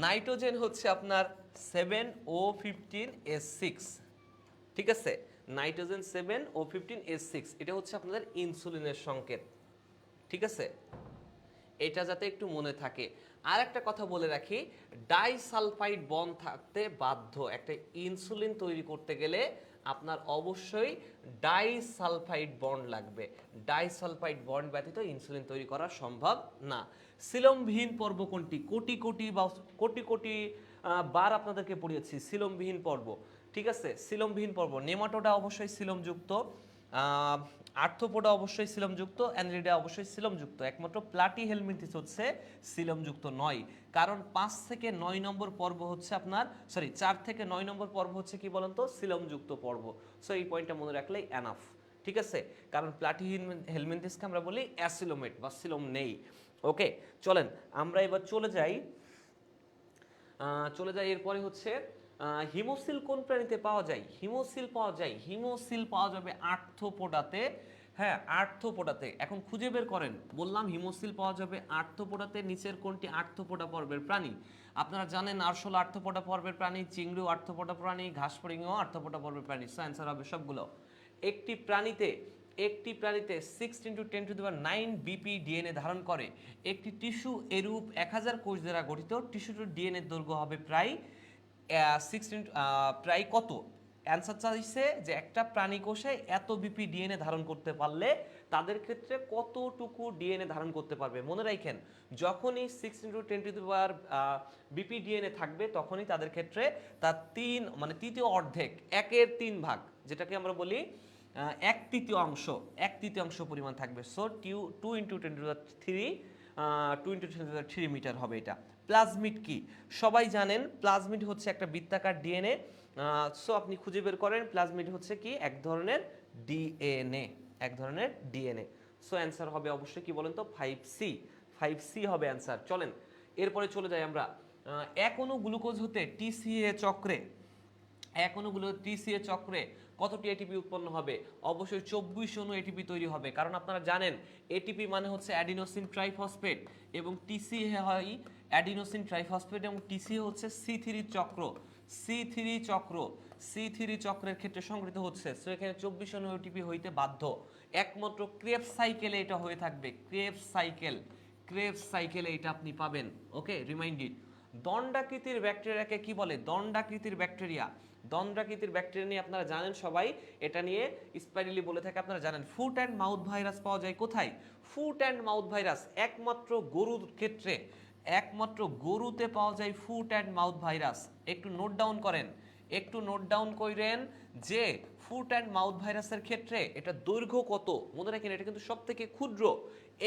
নাইট্রোজেন হচ্ছে আপনার 7O15S6। ঠিক আছে, নাইট্রোজেন 7O15S6, এটা হচ্ছে আপনাদের ইনসুলিনের সংকেত। ঠিক আছে, এটা যাতে একটু মনে থাকে। আর একটা কথা বলে রাখি, ডাইসালফাইড বন্ড থাকতে বাধ্য। একটা ইনসুলিন তৈরি করতে গেলে আপনার অবশ্যই ডাইসালফাইড বন্ড লাগবে। ডাইসালফাইড বন্ড ব্যতীত ইনসুলিন তৈরি করা সম্ভব না। সিলোমবিহীন পর্ব কোনটি, কোটি বার আপনাদেরকে পড়িয়েছি সিলোমবিহীন পর্ব। ঠিক আছে, সিলোমবিহীন পর্ব, নেমাটোডা অবশ্যই সিলোমযুক্ত, আর্থ্রোপোডা অবশ্যই সিলোমযুক্ত, অ্যানলিডা অবশ্যই সিলোমযুক্ত। একমাত্র প্লাটিহেলমিনথিস হচ্ছে সিলোমযুক্ত নয়, কারণ 5 থেকে 9 নম্বর পর্ব হচ্ছে আপনার 4 থেকে 9 নম্বর পর্ব হচ্ছে কি বলেন তো, সিলোমযুক্ত পর্ব। সো এই পয়েন্টটা মনে রাখলেই এনাফ। ঠিক আছে, কারণ প্লাটি হেলমিনথেসকে আমরা বলি অ্যাসিলোমেট বা সিলোম নেই। ওকে, চলেন আমরা এবার চলে যাই এরপরে হচ্ছে হিমোসিল কোন প্রাণীতে পাওয়া যায়? হিমোসিল পাওয়া যাবে আর্থ্রোপোডাতে। হ্যাঁ, আর্থ্রোপোডাতে। এখন খুঁজে বের করেন, বললাম হিমোসিল পাওয়া যাবে আর্থ্রোপোডাতে। নিচের কোনটি আর্থ্রোপোডা পর্বের প্রাণী? আপনারা জানেন আরশোলা আর্থ্রোপোডা পর্বের প্রাণী, চিংড়িও আর্থ্রোপোডা প্রাণী, ঘাসফড়িংও আর্থ্রোপোডা পর্বের প্রাণী। সো অ্যান্সার হবে সবগুলো। একটি প্রাণীতে 6 × 10⁹ বিপি ডিএনএ ধারণ করে। একটি টিস্যু এরূপ 1000 কোষ দ্বারা গঠিত। টিস্যুটির ডিএনএ দৈর্ঘ্য হবে প্রায় কত? অ্যান্সার চাইছে যে একটা প্রাণী কোষে এত বিপি ডিএনএ ধারণ করতে পারলে তাদের ক্ষেত্রে কতটুকু ডিএনএ ধারণ করতে পারবে। মনে রাখেন, যখনই 6 × 10⁻⁷ বিপি ডিএনএ থাকবে তখনই তাদের ক্ষেত্রে তার মানে তৃতীয় অর্ধেক, 1/3 যেটাকে আমরা বলি 1/3 পরিমাণ থাকবে। সো 2 × 10⁻³ মিটার হবে এটা। প্লাজমিড কি? সবাই জানেন প্লাজমিড হচ্ছে একটা বৃত্তাকার ডিএনএ। সো আপনি খুঁজে বের করেন প্লাজমিড হচ্ছে কি? এক ধরনের ডিএনএ। সো অ্যান্সার হবে অবশ্যই কি বলেন তো? 5C হবে অ্যান্সার। চলেন এরপরে চলে যাই আমরা এক অণু গ্লুকোজ হতে টিসিএ চক্রে কতটি এটিপি উৎপন্ন হবে? অবশ্যই 24 অণু এটিপি তৈরি হবে, কারণ আপনারা জানেন এটিপি মানে হচ্ছে অ্যাডিনোসিন ট্রাইফসফেট এবং টিসিএ হয় অ্যাডিনোসিন ট্রাইফসফেট এবং টিসিএ হচ্ছে সি3 চক্রের ক্ষেত্রে সংগৃহীত হচ্ছে। সো এখানে 24 অণু এটিপি হইতে বাধ্য। একমাত্র ক্রেবস সাইকেলে এটা হয়ে থাকবে। ক্রেবস সাইকেলে এটা আপনি পাবেন। ওকে, রিমাইন্ডেড। দণ্ডাকৃতির ব্যাকটেরিয়াকে কি বলে? দণ্ডাকৃতির ব্যাকটেরিয়া নিয়ে আপনারা জানেন সবাই, এটা নিয়ে স্পাইরালি বলে থাকে আপনারা জানেন। ফুট অ্যান্ড মাউথ ভাইরাস পাওয়া যায় কোথায়? ফুট অ্যান্ড মাউথ ভাইরাস একমাত্র গরুতে পাওয়া যায় ফুট অ্যান্ড মাউথ ভাইরাস। একটু নোট ডাউন করেন যে ফুট অ্যান্ড মাউথ ভাইরাসের ক্ষেত্রে এটা দৈর্ঘ্য কত? মনে রাখেন এটা কিন্তু সবথেকে ক্ষুদ্র,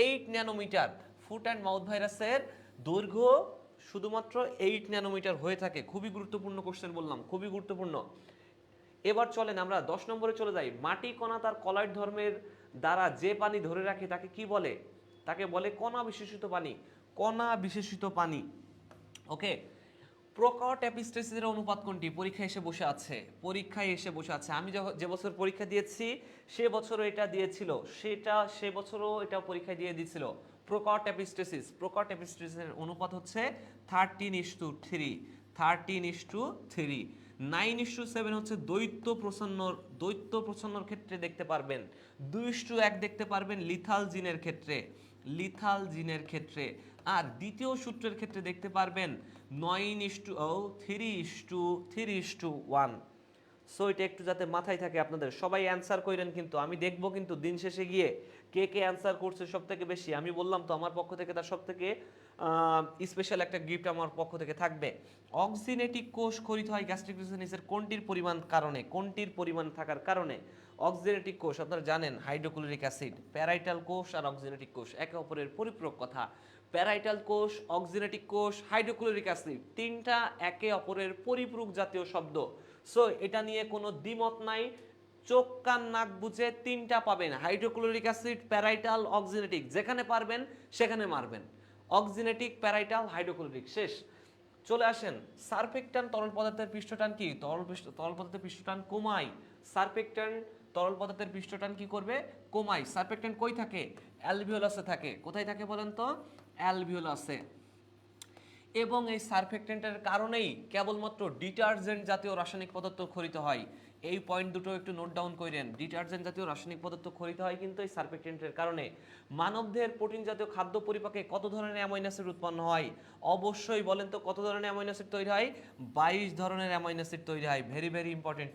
8 ন্যানোমিটার। ফুট অ্যান্ড মাউথ ভাইরাসের দৈর্ঘ্য শুধুমাত্র 8 ন্যানোমিটার হয়ে থাকে। খুবই গুরুত্বপূর্ণ কোশ্চেন বললাম, খুবই গুরুত্বপূর্ণ। এবার চলেন আমরা 10 নম্বরে চলে যাই। মাটি কণা তার কলয়েড ধর্মের দ্বারা যে পানি ধরে রাখে তাকে কি বলে? তাকে বলে কণা বিশেষিত পানি। ওকে, প্রকট অ্যাপিস্টেসিসের অনুপাত কোনটি? পরীক্ষায় এসে বসে আছে। আমি যে বছর পরীক্ষা দিয়েছি সে বছরও এটা দিয়েছিল, সে বছরও এটা পরীক্ষায় দিয়ে দিয়েছিল। প্রকট অ্যাপিস্টেসিসের অনুপাত হচ্ছে 13:3। 9:7 হচ্ছে দ্বৈত প্রচ্ছন্নর ক্ষেত্রে দেখতে পারবেন। 2:1 দেখতে পারবেন লিথাল জিনের ক্ষেত্রে। আর দ্বিতীয় সূত্রের ক্ষেত্রে দেখতে পারবেন 3:1। সো এটা একটু যাতে মাথায় থাকে আপনাদের। সবাই অ্যান্সার করেন কিন্তু, আমি দেখবো কিন্তু দিন শেষে গিয়ে কে অ্যান্সার করছে সব থেকে বেশি। আমি বললাম তো আমার পক্ষ থেকে তার সব থেকে স্পেশাল একটা গিফট আমার পক্ষ থেকে থাকবে। অক্সিনেটিক কোষ খরিত হয় গ্যাস্ট্রিক রিসেনিসের কোনটির পরিমাণ থাকার কারণে? অক্সিনেটিক কোষ আপনারা জানেন হাইড্রোক্লোরিক অ্যাসিড। প্যারাইটাল কোষ আর অক্সিনেটিক কোষ একে অপরের পরিপূরক কথা। প্যারাইটাল কোষ, অক্সিনেটিক কোষ, হাইড্রোক্লোরিক অ্যাসিড, তিনটা একে অপরের পরিপূরক জাতীয় শব্দ। সো এটা নিয়ে কোনো দ্বিমত নাই, চোখ কান নাক বুঝে তিনটা পাবেন, হাইড্রোক্লোরিক অ্যাসিড, প্যারাইটাল, অক্সিনেটিক। যেখানে পারবেন সেখানে মারবেন। অক্সিনেটিক, প্যারাইটাল, হাইড্রোক্লোরিক, শেষ। চলে আসেন সারফেক্টান্ট তরল পদার্থের পৃষ্ঠটান কি? তরল পদার্থের পৃষ্ঠটান কমায়। সারফেক্টান্ট তরল পদার্থের পৃষ্ঠটান কি করবে? কমায়। সারফেক্টান্ট কই থাকে? অ্যালভিওলাসে থাকে। কোথায় থাকে বলেন তো? অ্যালভিওলাসে। এবং এই সারফেক্টেন্টের কারণেই কেবলমাত্র ডিটারজেন্ট জাতীয় রাসায়নিক পদার্থ খরিত হয়। এই পয়েন্ট দুটো একটু নোট ডাউন করেন। ডিটারজেন্ট জাতীয় রাসায়নিক পদার্থ খরিত হয় কিন্তু এই সারফেক্টেন্টের কারণে। মানবদেহের প্রোটিন জাতীয় খাদ্য পরিপাকে কত ধরনের অ্যামাইনো অ্যাসিড উৎপন্ন হয়? অবশ্যই বলেন তো কত ধরনের অ্যামাইনো অ্যাসিড তৈরি হয়? 22 ধরনের অ্যামাইনো অ্যাসিড তৈরি হয়। Very important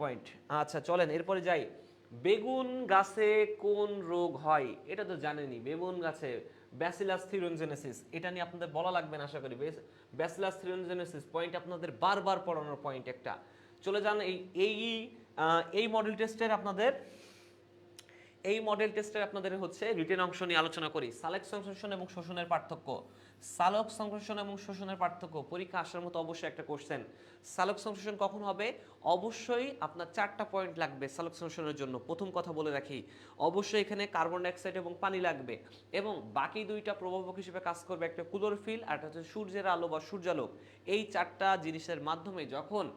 point. আচ্ছা চলেন এরপরে যাই। বেগুন গাছে কোন রোগ হয়? এটা তো জানেনই, বেগুন গাছে ব্যাসিলাস থিরোনজেনেসিস। এটা নিয়ে আপনাদের বলা লাগবে না আশা করি। ব্যাসিলাস থিরোনজেনেসিস পয়েন্ট আপনাদের বারবার পড়ানোর পয়েন্ট একটা। চলে যান এই মডেল টেস্টের আপনাদের এই মডেল টেস্টের আপনাদের হচ্ছে রিটেন অংশ নিয়ে আলোচনা করি। সালোক সংশ্লেষণ এবং শোষণের পার্থক্য। সালোক সংশ্লেষণ এবং শোষণের পার্থক্য পরীক্ষা আসার মতো অবশ্যই একটা কোশ্চেন। সালোক সংশ্লেষণ কখন হবে? অবশ্যই আপনার 4টা পয়েন্ট লাগবে সালোক সংশ্লেষণের জন্য। প্রথম কথা বলে রাখি, অবশ্যই এখানে কার্বন ডাইঅক্সাইড এবং পানি লাগবে, এবং বাকি দুইটা প্রভাবক হিসেবে কাজ করবে, একটা ক্লোরোফিল আর একটা হচ্ছে সূর্যের আলো বা সূর্যালোক। এই 4টা জিনিসের মাধ্যমে যখন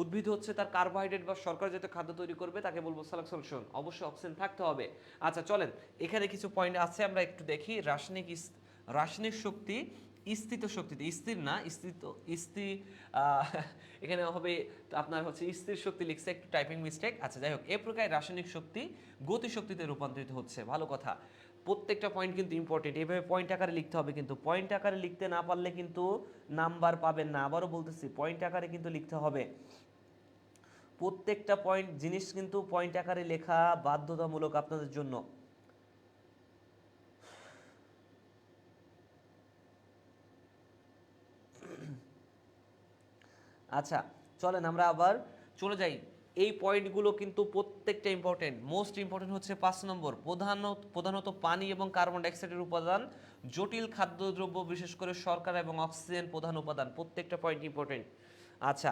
উদ্ভিদ হচ্ছে তার কার্বোহাইড্রেট বা শর্করা জাতীয় খাদ্য তৈরি করবে, তাকে বলবো সালোক সংশ্লেষণ। অবশ্যই অক্সিজেন থাকতে হবে। আচ্ছা চলেন, এখানে কিছু পয়েন্ট আছে, আমরা একটু দেখি। রাসায়নিক শক্তি স্থিত শক্তিতে, স্থির না স্থিত, এখানে হবে আপনার হচ্ছে স্থির শক্তি লিখছে, একটু টাইপিং মিস্টেক। আচ্ছা যাই হোক, এ প্রকার রাসায়নিক শক্তি গতি শক্তিতে রূপান্তরিত হচ্ছে। ভালো কথা, প্রত্যেকটা পয়েন্ট কিন্তু ইম্পর্টেন্ট। এইভাবে পয়েন্ট আকারে লিখতে হবে, কিন্তু পয়েন্ট আকারে লিখতে না পারলে কিন্তু নাম্বার পাবেন না। আবারও বলতেছি, পয়েন্ট আকারে কিন্তু লিখতে হবে। প্রত্যেকটা পয়েন্ট জিনিস কিন্তু পয়েন্ট আকারে লেখা বাধ্যতামূলক আপনাদের জন্য। আচ্ছা চলেন আমরা আবার চলে যাই। এই পয়েন্টগুলো কিন্তু প্রত্যেকটা ইম্পর্টেন্ট। মোস্ট ইম্পর্টেন্ট হচ্ছে 5 নম্বর, প্রধানত পানি এবং কার্বন ডাইঅক্সাইডের উপাদান, জটিল খাদ্যদ্রব্য বিশেষ করে শর্করা এবং অক্সিজেন প্রধান উপাদান। প্রত্যেকটা পয়েন্ট ইম্পর্টেন্ট। আচ্ছা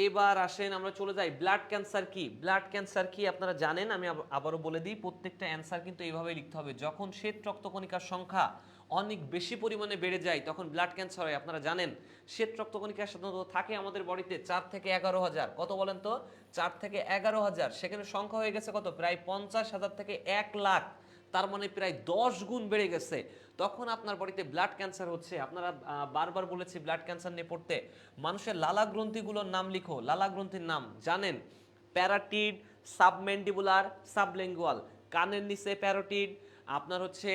এবার আসেন আমরা চলে যাই। ব্লাড ক্যান্সার কি? ব্লাড ক্যান্সার কি আপনারা জানেন, আমি আবারও বলে দিই। প্রত্যেকটা অ্যান্সার কিন্তু এইভাবেই লিখতে হবে। যখন শ্বেত রক্তকণিকার সংখ্যা অনেক বেশি পরিমাণে বেড়ে যায় তখন ব্লাড ক্যান্সার হয়। আপনারা জানেন শ্বেত রক্তকণিকা সাধারণত থাকে আমাদের বডিতে 4 থেকে 11,000। কত বলেন তো? 4 থেকে 11,000। সেখানে সংখ্যা হয়ে গেছে কত? প্রায় 50,000 থেকে 1 লাখ। তার মানে প্রায় 10 গুণ বেড়ে গেছে। তখন আপনার বডিতে ব্লাড ক্যান্সার হচ্ছে। আপনারা বারবার বলেছি ব্লাড ক্যান্সার নিয়ে পড়তে। মানুষের লালা গ্রন্থিগুলোর নাম লিখো। লালা গ্রন্থির নাম জানেন? প্যারাটিড, সাবম্যান্ডিবুলার, সাবলিঙ্গুয়াল। কানের নিচে প্যারোটিড, আপনার হচ্ছে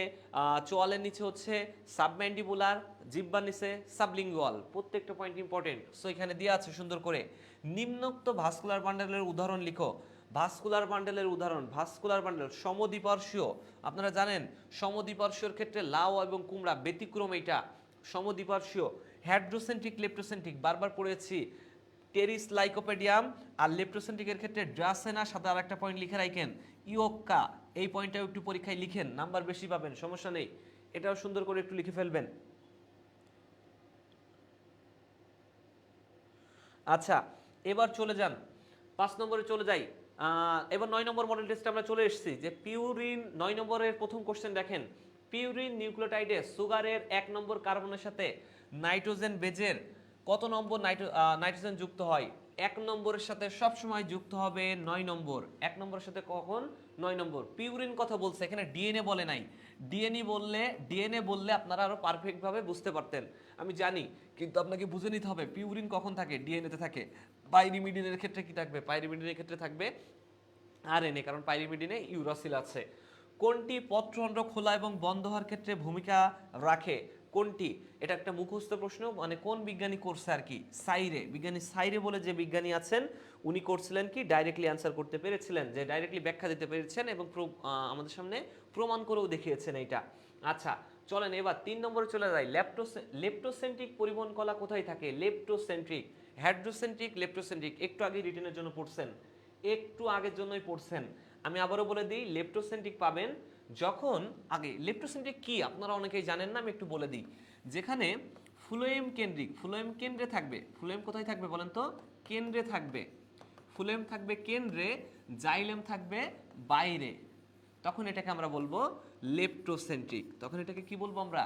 চোয়ালের নিচে হচ্ছে সাবম্যান্ডিবুলার, জিহ্বার নিচে সাবলিঙ্গুয়াল। প্রত্যেকটা পয়েন্ট ইম্পর্টেন্ট। সো এখানে দেওয়া আছে সুন্দর করে। নিম্নোক্ত ভাস্কুলার বান্ডেলের উদাহরণ লিখো। ভাস্কুলার বান্ডেলের উদাহরণ, ভাস্কুলার বান্ডেল সমদ্বিপার্শ্বীয়। আপনারা জানেন সমদ্বিপার্শ্বীয়র ক্ষেত্রে লাউ এবং কুমড়া ব্যতিক্রম। এইটা সমদ্বিপার্শ্বীয়। হ্যাড্রোসেন্ট্রিক, লেপ্টোসেন্ট্রিক বারবার পড়েছি। টেরিস লাইকোপেডিয়াম আর লেপ্টোসেন্ট্রিকের ক্ষেত্রে ড্রাসেনা। সাথে আর একটা পয়েন্ট লিখে রাখেন, ইয়োক্কা। এই পয়েন্টটাও একটু পরীক্ষায় লিখেন, নাম্বার বেশি পাবেন, সমস্যা নেই। এটাও সুন্দর করে একটু লিখে ফেলবেন। আচ্ছা এবার চলে যান 5 নম্বরে চলে যাই। এবার 9 নম্বর মডেল টেস্টে আমরা চলে এসেছি। যে পিউরিন 9 নম্বরের প্রথম কোশ্চেন দেখেন। পিউরিন নিউক্লিওটাইডে সুগারের 1 নম্বর কার্বনের সাথে নাইট্রোজেন বেজের কত নম্বর নাইট্রোজেন যুক্ত হয়? 1 নম্বরের সাথে সবসময় যুক্ত হবে 9 নম্বর। 1 নম্বরের সাথে কখন? 9 নম্বর। পিউরিন কথা বলছে, এখানে ডিএনএ বলে নাই। ডিএনএ বললে আপনারা আরো পারফেক্ট ভাবে বুঝতে পারতেন, আমি জানি, কিন্তু আপনাকে বুঝে নিতে হবে পিউরিন কখন থাকে, ডিএনএ তে থাকে। পাইরিমিডিনের ক্ষেত্রে কি থাকবে? পাইরিমিডিনের ক্ষেত্রে থাকবে আরএনএ, কারণ পাইরিমিডিনে ইউরাসিল আছে। কোনটি পত্ররন্ধ্র খোলা এবং বন্ধ হওয়ার ক্ষেত্রে ভূমিকা রাখে? কোনটি? এটা একটা মুখস্থ প্রশ্ন, মানে কোন বিজ্ঞানী করছে আর কি। সাইরে, বিজ্ঞানী সাইরে বলে যে বিজ্ঞানী আছেন উনি করছিলেন কি, ডাইরেক্টলি অ্যান্সার করতে পেরেছিলেন, যে ডাইরেক্টলি ব্যাখ্যা দিতে পেরেছেন এবং আমাদের সামনে প্রমাণ করেও দেখিয়েছেন এইটা। আচ্ছা চলেন এবার 3 নম্বরে চলে যাই। লেপ্টোসেন্ট্রিক পরিবহন কলা কোথায় থাকে? লেপ্টোসেন্ট্রিক, হ্যাড্রোসেন্ট্রিক, লেপ্টোসেন্ট্রিক। একটু আগে রিটেনের জন্য পড়ছেন, একটু আগের জন্যই পড়ছেন। আমি আবারও বলে দিই, লেপ্টোসেন্ট্রিক পাবেন যখন আগে। লেপ্টোসেন্ট্রিক কি আপনারা অনেকেই জানেন না, আমি একটু বলে দিই। যেখানে ফ্লোয়েম কেন্দ্রিক, ফ্লোয়েম কেন্দ্রে থাকবে। ফ্লোয়েম কোথায় থাকবে বলেন তো? কেন্দ্রে থাকবে। ফ্লোয়েম থাকবে কেন্দ্রে, জাইলেম থাকবে বাইরে, তখন এটাকে আমরা বলবো লেপ্টোসেন্ট্রিক। তখন এটাকে কি বলবো আমরা?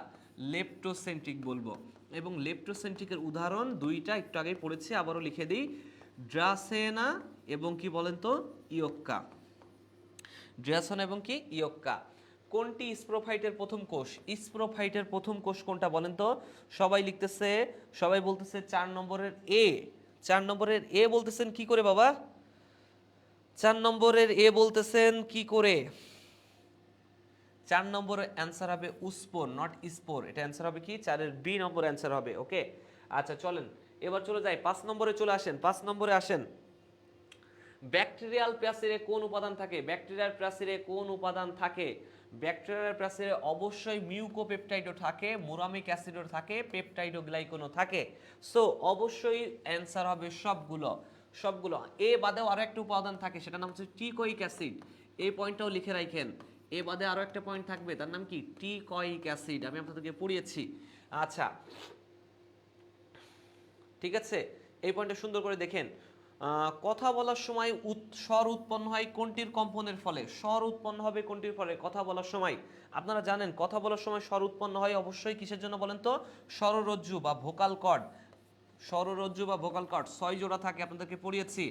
লেপ্টোসেন্ট্রিক বলবো। এবং লেপ্টোসেন্ট্রিকের উদাহরণ দুইটা একটু আগেই পড়েছি, আবারও লিখে দিই। ড্রাসেনা এবং কি বলেন তো? ইয়োক্কা। ড্রাসেনা এবং কি? ইয়োক্কা। কোনটি স্প্রোফাইটের প্রথম কোষ? স্প্রোফাইটের প্রথম কোষ কোনটা বলেন তো? সবাই লিখতেছে, সবাই বলতেছে 4 নম্বরের এ। 4 নম্বরের এ বলতেছেন কি করে বাবা? 4 নম্বরের এ বলতেছেন কি করে? 4 নম্বরের অ্যান্সার হবে উস্পোর, নট স্পোর। এটা অ্যান্সার হবে কি? 4 এর বি নম্বর অ্যান্সার হবে। ওকে আচ্ছা চলেন এবার চলে যাই 5 নম্বরে চলে আসেন। 5 নম্বরে আসেন। ব্যাকটেরিয়াল প্রাচীরে কোন উপাদান থাকে? ব্যাকটেরিয়াল প্রাচীরে কোন উপাদান থাকে? ব্যাকটেরিয়াল প্রাচীরে অবশ্যই মিউকোপেপটাইডও থাকে, মুরামিক অ্যাসিডও থাকে, পেপটাইডো গ্লাইকোনও থাকে। সো অবশ্যই অ্যান্সার হবে সবগুলো। সবগুলো। এ বাদেও আরো একটা উপাদান থাকে, সেটার নাম হচ্ছে টিকোইক অ্যাসিড। এই পয়েন্টটাও লিখে রাখেন। এ বাদে আরো একটা পয়েন্ট থাকবে, তার নাম কি টিকোইক অ্যাসিড, আমি আপনাদেরকে পড়িয়েছি। আচ্ছা, ঠিক আছে, এই পয়েন্টটা সুন্দর করে দেখেন। কথা বলার সময় স্বর উৎপন্ন হয় কোনটির কম্পনের ফলে? স্বর উৎপন্ন হবে কোনটির ফলে কথা বলার সময়? আপনারা জানেন কথা বলার সময় স্বর উৎপন্ন হয় অবশ্যই কিসের জন্য বলেন তো? স্বররজ্জু বা ভোকাল কর্ড। স্বররজ্জু বা ভোকাল কর্ড 6 জোড়া থাকে, আপনাদেরকে পড়িয়েছি।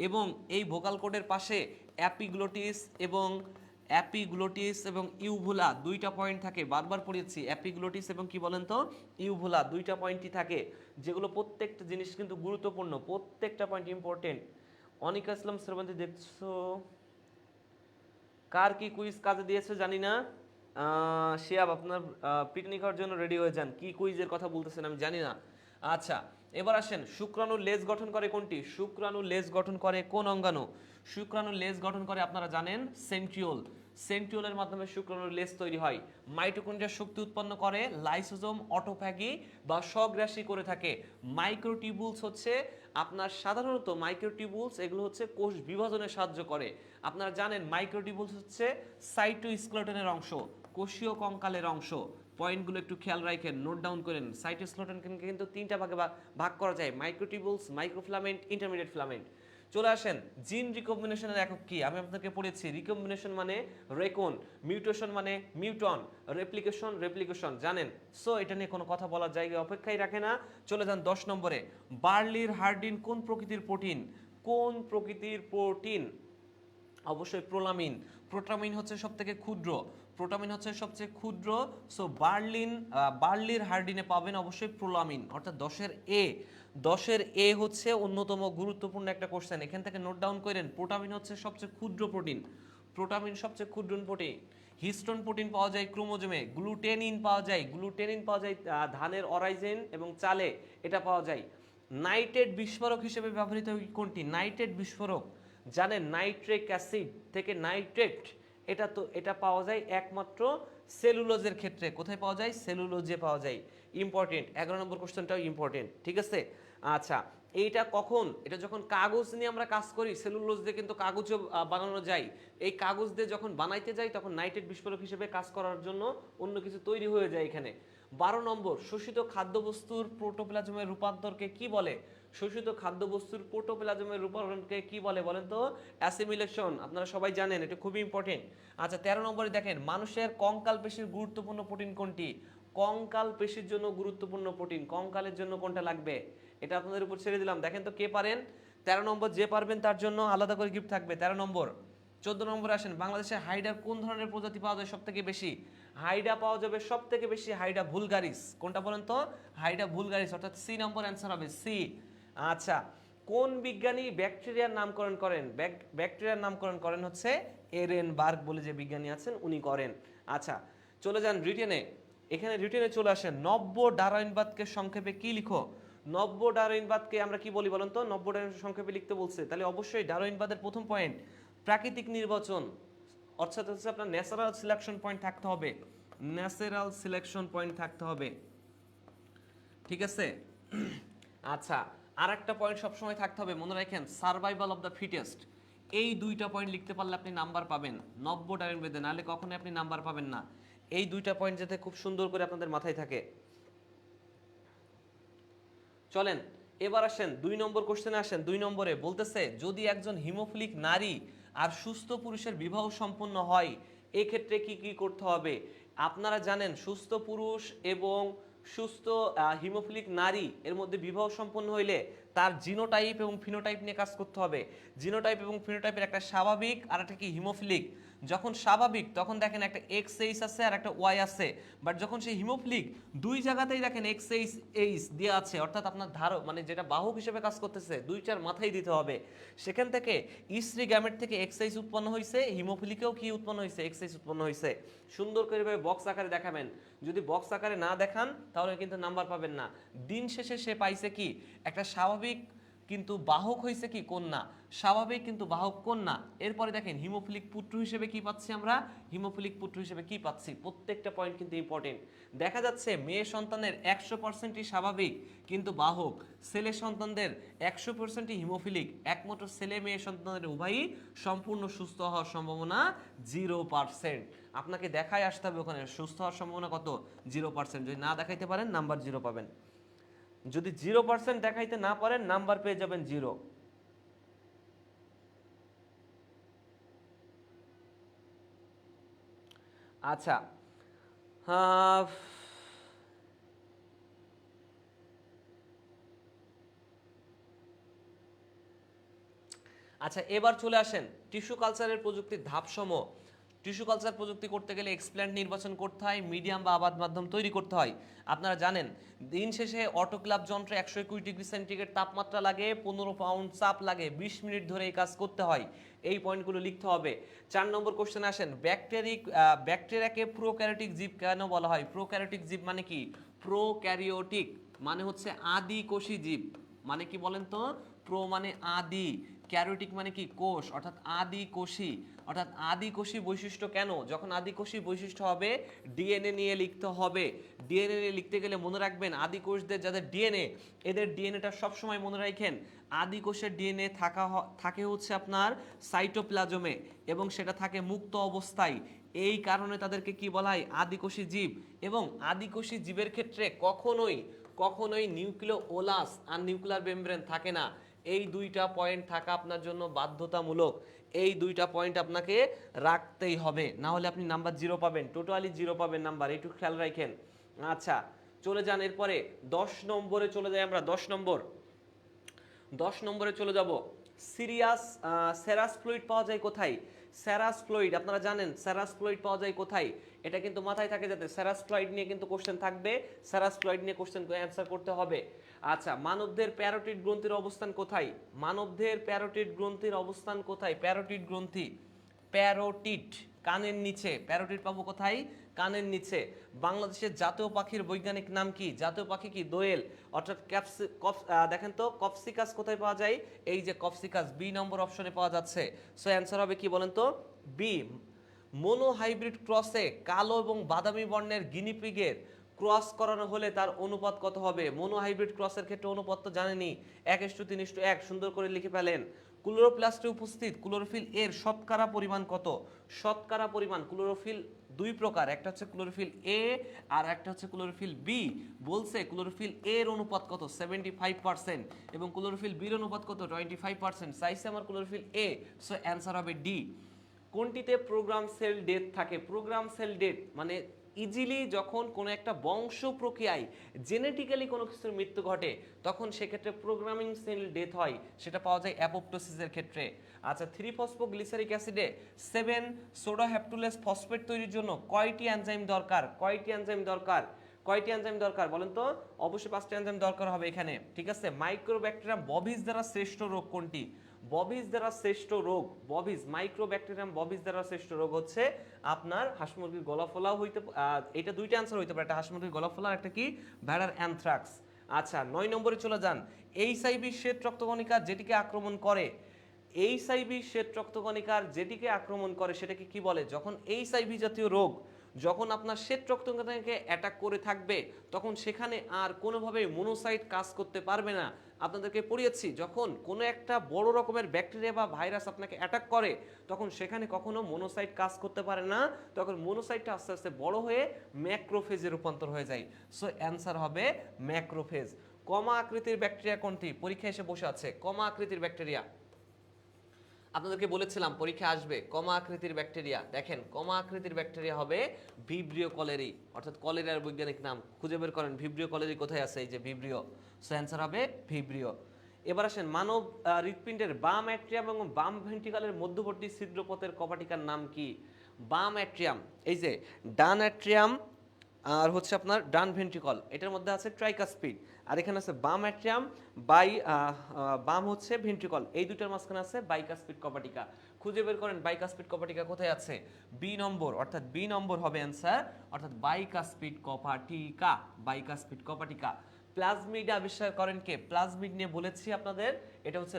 এবং এই ভোকাল কর্ডের পাশে অ্যাপিগ্লোটিস এবং ইউভুলা দুইটা পয়েন্ট থাকে, বারবার পড়িয়েছি। অ্যাপিগ্লোটিস এবং কি বলেন তো? ইউভুলা দুইটা পয়েন্টই থাকে, যেগুলো প্রত্যেকটা জিনিস কিন্তু গুরুত্বপূর্ণ, প্রত্যেকটা পয়েন্ট ইম্পর্টেন্ট। অনিকা ইসলাম শ্রবন্তী দেখছো, কার কি কুইজ কাজে দিয়েছে জানি না। শিয়াব আপনার পিকনিক হওয়ার জন্য রেডি হয়ে যান, কি কুইজের কথা বলতেছেন আমি জানি না। আচ্ছা, এবার আসেন, শুক্রাণুর লেজ গঠন করে কোনটি? শুক্রাণুর লেজ গঠন করে কোন অঙ্গাণু? শুক্রাণুর লেজ গঠন করে আপনারা জানেন সেন্ট্রিওল। সেন্ট্রিওলের মাধ্যমে শুক্রাণুর লেজ তৈরি হয়। মাইটোকন্ড্রিয়া শক্তি উৎপন্ন করে লাইসোজোম অটোফ্যাগি বা স্বগ্রাসী করে থাকে। মাইক্রোটিউবুলস হচ্ছে আপনার সাধারণত মাইক্রোটিউবুলস এগুলো হচ্ছে কোষ বিভাজনে সাহায্য করে। আপনারা জানেন মাইক্রোটিউবুলস হচ্ছে সাইটোস্কেলেটনের অংশ, কোষীয় কঙ্কালের অংশ। পয়েন্টগুলো একটু খেয়াল রাখেন, নোট ডাউন করেন। সাইটোস্কেলেটনকে কিন্তু তিনটা ভাগে ভাগ করা যায়, মাইক্রোটিউবুলস, মাইক্রোফিলামেন্ট, ইন্টারমিডিয়েট ফিলামেন্ট। চলে আসেন, জিন রিকম্বিনেশনের একক কি? আমি আপনাদেরকে পড়েছি। রিকম্বিনেশন মানে রেকন, মিউটেশন মানে মিউটন, রেপ্লিকেশন জানেন। সো এটা নিয়ে কোনো কথা বলার জায়গায় অপেক্ষাই রাখে না। চলে যান 10 নম্বরে। বার্লির হার্ডিন কোন প্রকৃতির প্রোটিন? কোন প্রকৃতির প্রোটিন? অবশ্যই প্রোলামিন। প্রোটামিন হচ্ছে সবথেকে ক্ষুদ্র, প্রোটামিন হচ্ছে সবচেয়ে ক্ষুদ্র। সো বার্লির হার্ডিনে পাবেন অবশ্যই প্রোলামিন, অর্থাৎ 10-এর এ হচ্ছে অন্যতম গুরুত্বপূর্ণ একটা কোশ্চেন, এখান থেকে নোট ডাউন করেন। প্রোটামিন হচ্ছে সবচেয়ে ক্ষুদ্র প্রোটিন, প্রোটামিন সবচেয়ে ক্ষুদ্র প্রোটিন। হিস্টোন প্রোটিন পাওয়া যায় ক্রোমোজোমে। গ্লুটেনিন পাওয়া যায় ধানের অরাইজেন এবং চালে, এটা পাওয়া যায়। নাইট্রেট বিস্ফোরক হিসেবে ব্যবহৃত কোনটি? নাইট্রেট বিস্ফোরক জানেন, নাইট্রিক অ্যাসিড থেকে নাইট্রেট, এটা পাওয়া যায় একমাত্র সেলুলোজের ক্ষেত্রে। কোথায় পাওয়া যায়? সেলুলোজে পাওয়া যায়। ইম্পর্টেন্ট, 11 নম্বর কোশ্চেনটাও ইম্পর্টেন্ট, ঠিক আছে। আচ্ছা, এইটা কখন? এটা যখন কাগজ নিয়ে আমরা কাজ করি, সেলুলোজ দিয়ে কিন্তু কাগজও বানানো যায়। এই কাগজ দিয়ে যখন বানাইতে যাই তখন নাইট্রেট বিস্ফোরক হিসেবে কাজ করার জন্য অন্য কিছু তৈরি হয়ে যায় এখানে। 12 নম্বর, শোষিত খাদ্যবস্তুর প্রোটোপ্লাজমের রূপান্তরকে কি বলে? শোষিত খাদ্যবস্তুর প্রোটোপ্লাজমের রূপান্তরকে কি বলে বলেন তো? অ্যাসিমিলেশন। আপনারা সবাই জানেন, এটা খুবই ইম্পর্টেন্ট। আচ্ছা, 13 নম্বরে দেখেন, মানুষের কঙ্কাল পেশির গুরুত্বপূর্ণ প্রোটিন কোনটি? কঙ্কাল পেশির জন্য গুরুত্বপূর্ণ প্রোটিন, কঙ্কালের জন্য কোনটা লাগবে? এটা আপনাদের উপর ছেড়ে দিলাম, দেখেন তো কে পারেন। 13 নম্বর যে পারবেন তার জন্য আলাদা করে গিফট থাকবে 13 নম্বর। 14 নম্বরে আসেন, বাংলাদেশে হাইডার কোন ধরনের প্রজাতি পাওয়া যায় সবথেকে বেশি? হাইডা পাওয়া যাবে সবথেকে বেশি হাইডা ভুলগারিস। কোনটা বলেন তো? হাইডা ভুলগারিস, অর্থাৎ সি নম্বর অ্যান্সার হবে, সি। আচ্ছা, কোন বিজ্ঞানী ব্যাকটেরিয়ার নামকরণ করেন? ব্যাকটেরিয়ার নামকরণ করেন হচ্ছে এরেনবার্গ বলে যে বিজ্ঞানী আছেন উনি করেন। আচ্ছা, চলে যান রিটেনে। এখানে রিটেনে চলে আসেন, নব্য ডারউইনবাদকে সংক্ষেপে কি লিখো? নব্য ডারউইনবাদকে আমরা কি বলি বলেন তো? নব্য ডারউইন সংক্ষেপে লিখতে বলছে, তাহলে অবশ্যই ডারউইনবাদের প্রথম পয়েন্ট প্রাকৃতিক নির্বাচন, অর্থাৎ হচ্ছে আপনার ন্যাচারাল সিলেকশন পয়েন্ট থাকতে হবে, ন্যাচারাল সিলেকশন পয়েন্ট থাকতে হবে, ঠিক আছে। আচ্ছা, আর একটা পয়েন্ট সবসময় থাকতে হবে, মনে রাখেন, সার্ভাইভাল অফ দ্য ফিটেস্ট। এই দুইটা পয়েন্ট লিখতে পারলে আপনি নাম্বার পাবেন নব্য ডারউইনবাদে, নাহলে কখনোই আপনি নাম্বার পাবেন না। এই দুইটা পয়েন্ট যাতে খুব সুন্দর করে আপনাদের মাথায় থাকে। চলেন এবার আসেন 2 নম্বর কোশ্চেনে আসেন। 2 নম্বরে বলতেছে, যদি একজন হিমোফিলিক নারী আর সুস্থ পুরুষের বিবাহ সম্পন্ন হয়, এক্ষেত্রে কি কি করতে হবে? আপনারা জানেন, সুস্থ পুরুষ এবং সুস্থ হিমোফিলিক নারী এর মধ্যে বিবাহ সম্পন্ন হইলে তার জিনোটাইপ এবং ফিনোটাইপ নিয়ে কাজ করতে হবে। জিনোটাইপ এবং ফিনোটাইপের একটা স্বাভাবিক আর একটা কি হিমোফিলিক। যখন স্বাভাবিক তখন দেখেন একটা XH আছে আর একটা Y আছে, বাট যখন সে হিমোফিলিক দুই জায়গাতেই দেখেন XH দিয়ে আছে, অর্থাৎ আপনার মানে যেটা বাহক হিসেবে কাজ করতেছে দুইটার মাথায় দিতে হবে। সেখান থেকে স্ত্রী গ্যামেট থেকে XH উৎপন্ন হয়েছে, হিমোফিলিকেও কি উৎপন্ন হয়েছে? XH উৎপন্ন হয়েছে। সুন্দর করে বক্স আকারে দেখাবেন, যদি বক্স আকারে না দেখান তাহলে কিন্তু নাম্বার পাবেন না। দিন শেষে সে পাইছে কি? একটা স্বাভাবিক কিন্তু বাহক হয়েছে কি কন্যা, স্বাভাবিক কিন্তু বাহক কন্যা। এরপরে দেখেন হিমোফিলিক পুত্র হিসেবে কি পাচ্ছি আমরা, হিমোফিলিক পুত্র হিসেবে কি পাচ্ছি, প্রত্যেকটা পয়েন্ট কিন্তু ইম্পর্টেন্ট। দেখা যাচ্ছে মেয়ে সন্তানের 100%ই স্বাভাবিক কিন্তু বাহক, ছেলে সন্তানদের 100%ই হিমোফিলিক, একমাত্র ছেলে মেয়ে সন্তানদের উভয়ই সম্পূর্ণ সুস্থ হওয়ার সম্ভাবনা 0%। আপনাকে দেখায় আসতে হবে ওখানে সুস্থ হওয়ার সম্ভাবনা কত, 0%। যদি না দেখাইতে পারেন নাম্বার 0 পাবেন, যদি 0% দেখাইতে না পারেন নাম্বার পেয়ে যাবেন 0। আচ্ছা, আচ্ছা এবার চলে আসেন টিস্যু কালচারের প্রযুক্তির ধাপসমূহ। টিস্যু কালচার প্রযুক্তি করতে গেলে এক্সপ্ল্যান্ট নির্বাচন করতে হয়, মিডিয়াম বা আবাদ মাধ্যম তৈরি করতে হয়। আপনারা জানেন দিন শেষে অটোক্লাভ যন্ত্রে 121°C তাপমাত্রা লাগে, 15 পাউন্ড চাপ লাগে, 20 মিনিট ধরে এই কাজ করতে হয়। এই পয়েন্টগুলো লিখতে হবে। 4 নম্বর কোশ্চেন আসেন, ব্যাকটেরিয়াকে প্রোক্যারিওটিক জীব কেন বলা হয়? প্রোক্যারিওটিক জীব মানে কি? প্রোক্যারিওটিক মানে হচ্ছে আদি কোষী জীব। মানে কি বলেন তো? প্রো মানে আদি, ক্যারিওটিক মানে কি কোষ, অর্থাৎ আদি কোষী। অর্থাৎ আদি কোষী বৈশিষ্ট্য কেন? যখন আদি কোষী বৈশিষ্ট্য হবে ডিএনএ নিয়ে লিখতে হবে। ডিএনএ নিয়ে লিখতে গেলে মনে রাখবেন আদি কোষদের যাদের ডিএনএ, এদের ডিএনএটা সবসময় মনে রাখেন আদি কোষের ডিএনএ থাকে হচ্ছে আপনার সাইটোপ্লাজমে এবং সেটা থাকে মুক্ত অবস্থায়। এই কারণে তাদেরকে কি বলা হয়? আদিকোষী জীব। এবং আদিকোষী জীবের ক্ষেত্রে কখনোই নিউক্লিওলাস আর নিউক্লিয়ার মেমব্রেন থাকে না। এই দুইটা পয়েন্ট থাকা আপনার জন্য বাধ্যতামূলক। এই দুইটা পয়েন্ট আপনাকে রাখতেই হবে, না হলে আপনি নাম্বার 0 পাবেন, টোটালি 0 পাবেন নাম্বার, একটু খেয়াল রাখেন। আচ্ছা চলে যান এরপরে 10 নম্বরে চলে যাই আমরা। 10 নম্বরে চলে যাব। সেরাস ফ্লুইড পাওয়া যায় কোথায়? সেরাস ফ্লুইড আপনারা জানেন সেরাস ফ্লুইড পাওয়া যায় কোথায়? এটা কিন্তু মাথায় থাকে যাতে সেরাস ফ্লুইড নিয়ে কিন্তু কোশ্চেন থাকবে, সেরাস ফ্লুইড নিয়ে কোশ্চেন অ্যান্সার করতে হবে। আচ্ছা মানবদের প্যারোটিড গ্রন্থির অবস্থান কোথায়? মানবদের প্যারোটিড গ্রন্থির অবস্থান কোথায়? প্যারোটিড গ্রন্থি, প্যারোটিড কানের নিচে। প্যারোটিড পাবো কোথায়? কানের নিচে। বাংলাদেশের জাতীয় পাখির বৈজ্ঞানিক নাম কি? জাতীয় পাখি কি? দোয়েল। অর্থাৎ দেখেন তো কপসিকাস কোথায় পাওয়া যায়? এই যে কপসিকাস, বি নম্বর অপশনে পাওয়া যাচ্ছে। সো অ্যান্সার হবে কি বলেন তো? বি। মোনোহাইব্রিড ক্রসে কালো এবং বাদামি বর্ণের গিনিপিগের ক্রস করানো হলে তার অনুপাত কত হবে? মোনোহাইব্রিড ক্রসের ক্ষেত্রে অনুপাত তো জানেনই, 1:3:1। সুন্দর করে লিখে ফেলেন। ক্লোরোপ্লাস্টে উপস্থিত ক্লোরোফিল এর শতকরা পরিমাণ কত? শতকরা পরিমাণ ক্লোরোফিল দুই প্রকার, একটা হচ্ছে ক্লোরোফিল এ আর একটা হচ্ছে ক্লোরোফিল বি। বলছে ক্লোরোফিল এর অনুপাত কত? 75% এবং ক্লোরোফিল বির অনুপাত কত? 25%। চাইছে আমার ক্লোরোফিল এ, সো অ্যান্সার হবে ডি। কোনটিতে প্রোগ্রাম সেল ডেথ থাকে? প্রোগ্রাম সেল ডেথ মানে ইজিলি যখন কোনো একটা বংশ প্রক্রিয়ায় জেনেটিক্যালি কোনো কিছুর মৃত্যু ঘটে তখন সেক্ষেত্রে প্রোগ্রামিং সেল ডেথ হয়, সেটা পাওয়া যায় অ্যাপোপ্টোসিসের ক্ষেত্রে। আচ্ছা 3-ফসফোগ্লিসারিক অ্যাসিডে 7 সোডা হ্যাপটুলেস ফসফেট তৈরির জন্য কয়টি এনজাইম দরকার? কয়টি এনজাইম দরকার? কয়টি এনজাইম দরকার বলেন তো? অবশ্যই 5টি এনজাইম দরকার হবে এখানে, ঠিক আছে। মাইক্রোব্যাকটেরিয়াম বভিস দ্বারা শ্রেষ্ঠ রোগ কোনটি? বভিস দ্বারা শ্রেষ্ঠ রোগ, বভিস মাইক্রোব্যাকটেরিয়াম বভিস দ্বারা শ্রেষ্ঠ রোগ হচ্ছে আপনার হাঁস মুরগির গলা ফোলাও হইতে, এটা দুইটা অ্যান্সার হইতে পারে, একটা হাঁস মুরগির গলা ফোলা, একটা কি ভেড়ার অ্যানথ্রাক্স। আচ্ছা 9 নম্বরে চলে যান। এইচআইভি শ্বেত রক্তকণিকা যেটিকে আক্রমণ করে, এইচআইভি শ্বেত রক্তকণিকার যেটিকে আক্রমণ করে সেটাকে কি বলে? যখন এইচআইভি জাতীয় রোগ যখন আপনার শ্বেত রক্তকণিকাকে অ্যাটাক করে থাকবে তখন সেখানে আর কোনোভাবেই মনোসাইট কাজ করতে পারবে না। আপনাদেরকে পড়িয়েছি যখন কোনো একটা বড় রকমের ব্যাকটেরিয়া বা ভাইরাস আপনাকে অ্যাটাক করে তখন সেখানে কখনো মনোসাইট কাজ করতে পারে না, তখন মনোসাইটটা আস্তে আস্তে বড় হয়ে ম্যাক্রোফেজে রূপান্তর হয়ে যায়। সো অ্যান্সার হবে ম্যাক্রোফেজ। কমা আকৃতির ব্যাকটেরিয়া কোনটি? পরীক্ষা এসে বসে আছে কমা আকৃতির ব্যাকটেরিয়া, আপনাদেরকে বলেছিলাম পরীক্ষা আসবে কমা আকৃতির ব্যাকটেরিয়া। দেখেন কমা আকৃতির ব্যাকটেরিয়া হবে ভিব্রিও কলেরি, অর্থাৎ কলেরিয়ার বৈজ্ঞানিক নাম খুঁজে বের করেন ভিব্রিও কলেরি কোথায় আছে, এই যে ভিব্রিও। সো অ্যান্সার হবে ভিব্রিও। এবার আসেন মানব হৃৎপিণ্ডের বাম অ্যাট্রিয়াম এবং বাম ভেন্ট্রিকলের মধ্যবর্তী ছিদ্রপথের কপাটিকার নাম কি? বাম অ্যাট্রিয়াম, এই যে ডান অ্যাট্রিয়াম আর হচ্ছে আপনার ডান ভেন্ট্রিকল, এটার মধ্যে আছে ট্রাইকাসপিড, আর এখানে আছে বাম অ্যাট্রিয়াম বাম হচ্ছে ভেন্ট্রিকল, এই দুটার মাঝখানে আছে বাইকাসপিড কপাটিকা। খুঁজে বের করেন বাইকাসপিড কপাটিকা কোথায় আছে? বি নম্বর, অর্থাৎ বি নম্বর হবে অ্যান্সার, অর্থাৎ বাইকাসপিড কপাটিকা, বাইকাসপিড কপাটিকা। প্লাজমিড আবিষ্কার করেন কে? প্লাজমিড নিয়ে বলেছি আপনাদের, এটা হচ্ছে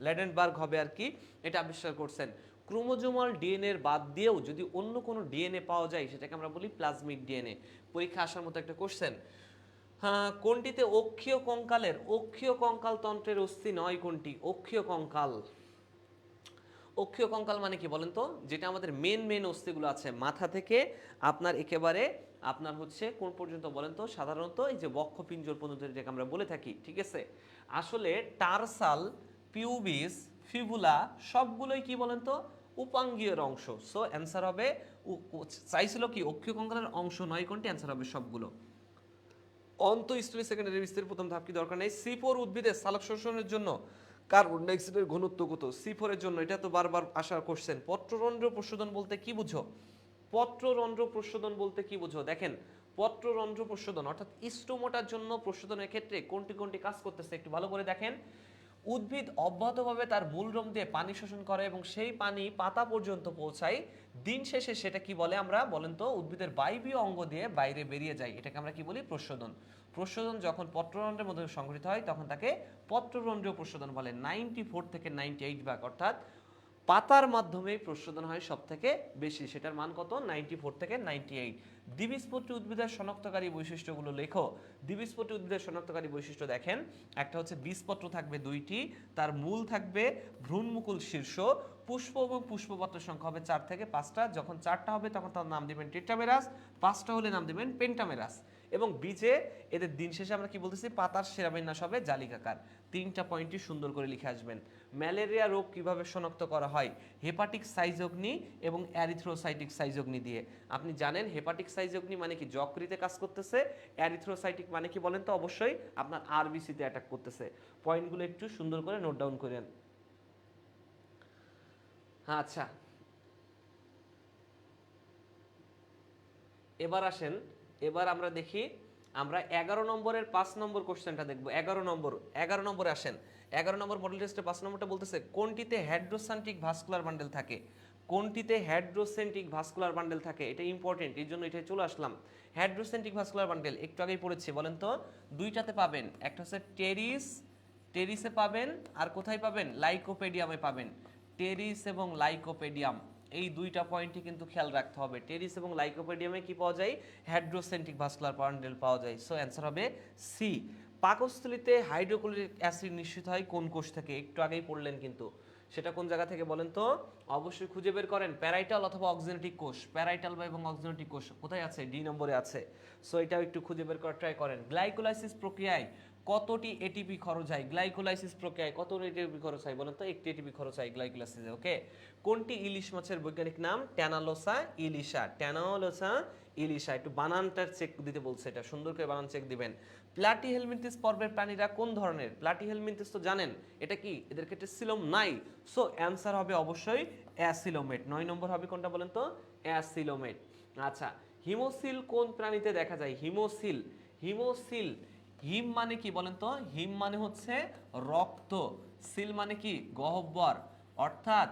ল্যাডেনবার্গ হবে আর কি, এটা আবিষ্কার করছেন। ক্রোমোজোমাল ডিএনএ এর বাদ দিয়েও যদি অন্য কোনো ডিএনএ পাওয়া যায় সেটাকে আমরা বলি প্লাজমিড ডিএনএ। পরীক্ষা আসার মতো একটা কোশ্চেন। হ্যাঁ, কোনটিতে অক্ষীয় কঙ্কাল তন্ত্রের অস্থি নয়? কোনটি অক্ষীয় কঙ্কাল? অক্ষীয় কঙ্কাল মানে কি বলেন তো? যেটা আমাদের মেন অস্থিগুলো আছে মাথা থেকে আপনার একেবারে আপনার হচ্ছে কোন পর্যন্ত বলেন তো? সাধারণত এই যে বক্ষপিঞ্জর পর্যন্ত, যেটাকে আমরা বলে থাকি, ঠিক আছে? আসলে টারসাল, পিউবিস, ফিবুলা সবগুলোই কি বলেন তো? উপাঙ্গীয়ের অংশ। সো অ্যান্সার হবে, চাইছিল কি অক্ষীয় কঙ্কালের অংশ নয় কোনটি? অ্যান্সার হবে সবগুলো। অন্তঃস্থলী সেকেন্ডারি বিস্তারের প্রথম ধাপ কি? দরকার নেই। C4 উদ্ভিদের সালোক শোষণের জন্য কার্বন ডাইঅক্সাইডের ঘনত্ব কত? C4 এর জন্য, এটা তো বারবার আসার কোশ্চেন। পত্ররন্ধ্র প্রশোধন বলতে কি বুঝো? পত্ররন্ধ্র প্রশোধন বলতে কি বুঝো? দেখেন, পত্ররন্ধ্র প্রশোধন অর্থাৎ স্টোমাটার জন্য প্রশোধনের ক্ষেত্রে কোনটি কোনটি কাজ করতেছে একটু ভালো করে দেখেন। উদ্ভিদ অব্যাহতভাবে তার মূলরোম দিয়ে পানি শোষণ করে এবং সেই পানি পাতা পর্যন্ত পৌঁছায়। দিন শেষে সেটা কি বলে আমরা বলেন তো? উদ্ভিদের বায়বীয় অঙ্গ দিয়ে বাইরে বেরিয়ে যায়, এটাকে আমরা কি বলি? প্রশোধন। প্রশোধন যখন পত্ররন্ধ্রের মধ্যে সংঘটিত হয় তখন তাকে পত্ররন্ধ্রীয় প্রশোধন বলে। 94 থেকে 98 ভাগ, অর্থাৎ পাতার মাধ্যমে প্রশোধন হয় সব থেকে বেশি, সেটার মান কত? 94 থেকে 98। দ্বিবীজপত্রী উদ্ভিদের শনাক্তকারী বৈশিষ্ট্যগুলো লেখো। দ্বিবীজপত্রী উদ্ভিদের শনাক্তকারী বৈশিষ্ট্য দেখেন, একটা হচ্ছে বীজপত্র থাকবে 2টি, তার মূল থাকবে ভ্রূণমুকুল শীর্ষ, পুষ্প এবং পুষ্পপত্রের সংখ্যা হবে 4 থেকে 5টা। যখন 4টা হবে তখন তার নাম দিবেন টেট্রামেরাস, 5টা হলে নাম দিবেন পেন্টামেরাস। এবং বীজে এদের দিন শেষে আমরা কি বলতেছি? পাতার শিরাবিন্যাস হবে জালিকাকার। 3টা পয়েন্টই সুন্দর করে লিখে আসবেন। ম্যালেরিয়া রোগ কিভাবে শনাক্ত করা হয়? হেপাটিক সাইজোগনি এবং অ্যারিথ্রোসাইটিক সাইজোগনি দিয়ে। আপনি জানেন হেপাটিক সাইজোগনি মানে কি? যকৃতে কাজ করতেছে। অ্যারিথ্রোসাইটিক মানে কি বলেন তো? অবশ্যই আপনার আরবিসিতে অ্যাটাক করতেছে। পয়েন্টগুলো একটু সুন্দর করে নোট ডাউন করেন। আচ্ছা, এবার আসেন, এবার আমরা দেখি, আমরা 11 নম্বরের 5 নম্বর কোশ্চেনটা দেখব। 11 নম্বরে আসেন। 11 নম্বর মডেল টেস্টে 5 নম্বরটা বলতেছে কোনটিতে হাইড্রোসেন্ট্রিক ভাস্কুলার বান্ডেল থাকে? কোনটিতে হাইড্রোসেন্ট্রিক ভাস্কুলার বান্ডেল থাকে? এটা ইম্পর্টেন্ট, এই জন্য এটা চলে আসলাম। হাইড্রোসেন্ট্রিক ভাস্কুলার বান্ডেল একটু আগেই পড়েছি, বলেন তো? দুইটাতে পাবেন, একটা হচ্ছে টেরিসে পাবেন, আর কোথায় পাবেন? লাইকোপেডিয়ামে পাবেন। টেরিস এবং লাইকোপেডিয়াম, এই দুইটা পয়েন্টই কিন্তু খেয়াল রাখতে হবে। টেরিস এবং লাইকোপেডিয়ামে কি পাওয়া যায়? হাইড্রোসেন্ট্রিক ভাস্কুলার বান্ডেল পাওয়া যায়। সো অ্যান্সার হবে সি। পাকস্থলীতে হাইড্রোক্লোরিক অ্যাসিড নিঃসৃত হয় কোন কোষ থেকে? একটু আগেই পড়লেন কিন্তু, সেটা কোন জায়গা থেকে বলেন তো? অবশ্যই খুঁজে বের করেন। প্যারাইটাল অথবা অক্সিনেটিক কোষ। প্যারাইটাল বা এবং অক্সিনেটিক কোষ কোথায় আছে? ডি নম্বরে আছে। সো এটাও একটু খুঁজে বের করার ট্রাই করেন। গ্লাইকোলাইসিস প্রক্রিয়ায় কতটি এটিপি খরচ হয়? গ্লাইকোলাইসিস প্রক্রিয়ায় কতটি এটিপি খরচ হয় বলেন তো? একটি এটিপি খরচ হয় গ্লাইকোলাইসিসে। ওকে, কোনটি ইলিশ মাছের বৈজ্ঞানিক নাম? ট্যানালোসা ইলিশা। ট্যানালোসা ইলিশা। একটু বানানটার চেক দিতে বলছে, এটা সুন্দর করে বানান চেক দিবেন। প্লাটিহেলমিনথেস পর্বের প্রাণীরা কোন ধরনের? প্লাটিহেলমিনথেস তো জানেন এটা কি? এদের ক্ষেত্রে সিলোম নাই। সো অ্যান্সার হবে অবশ্যই অ্যাসিলোমেট। 9 নম্বর হবে কোনটা বলেন তো? অ্যাসিলোমেট। আচ্ছা, হিমোসিল কোন প্রাণীতে দেখা যায়? হিমোসিল, হিমোসিল, হিম মানে কি বলেন তো? হিম মানে হচ্ছে রক্ত, সিল মানে কি? গহ্বর, অর্থাৎ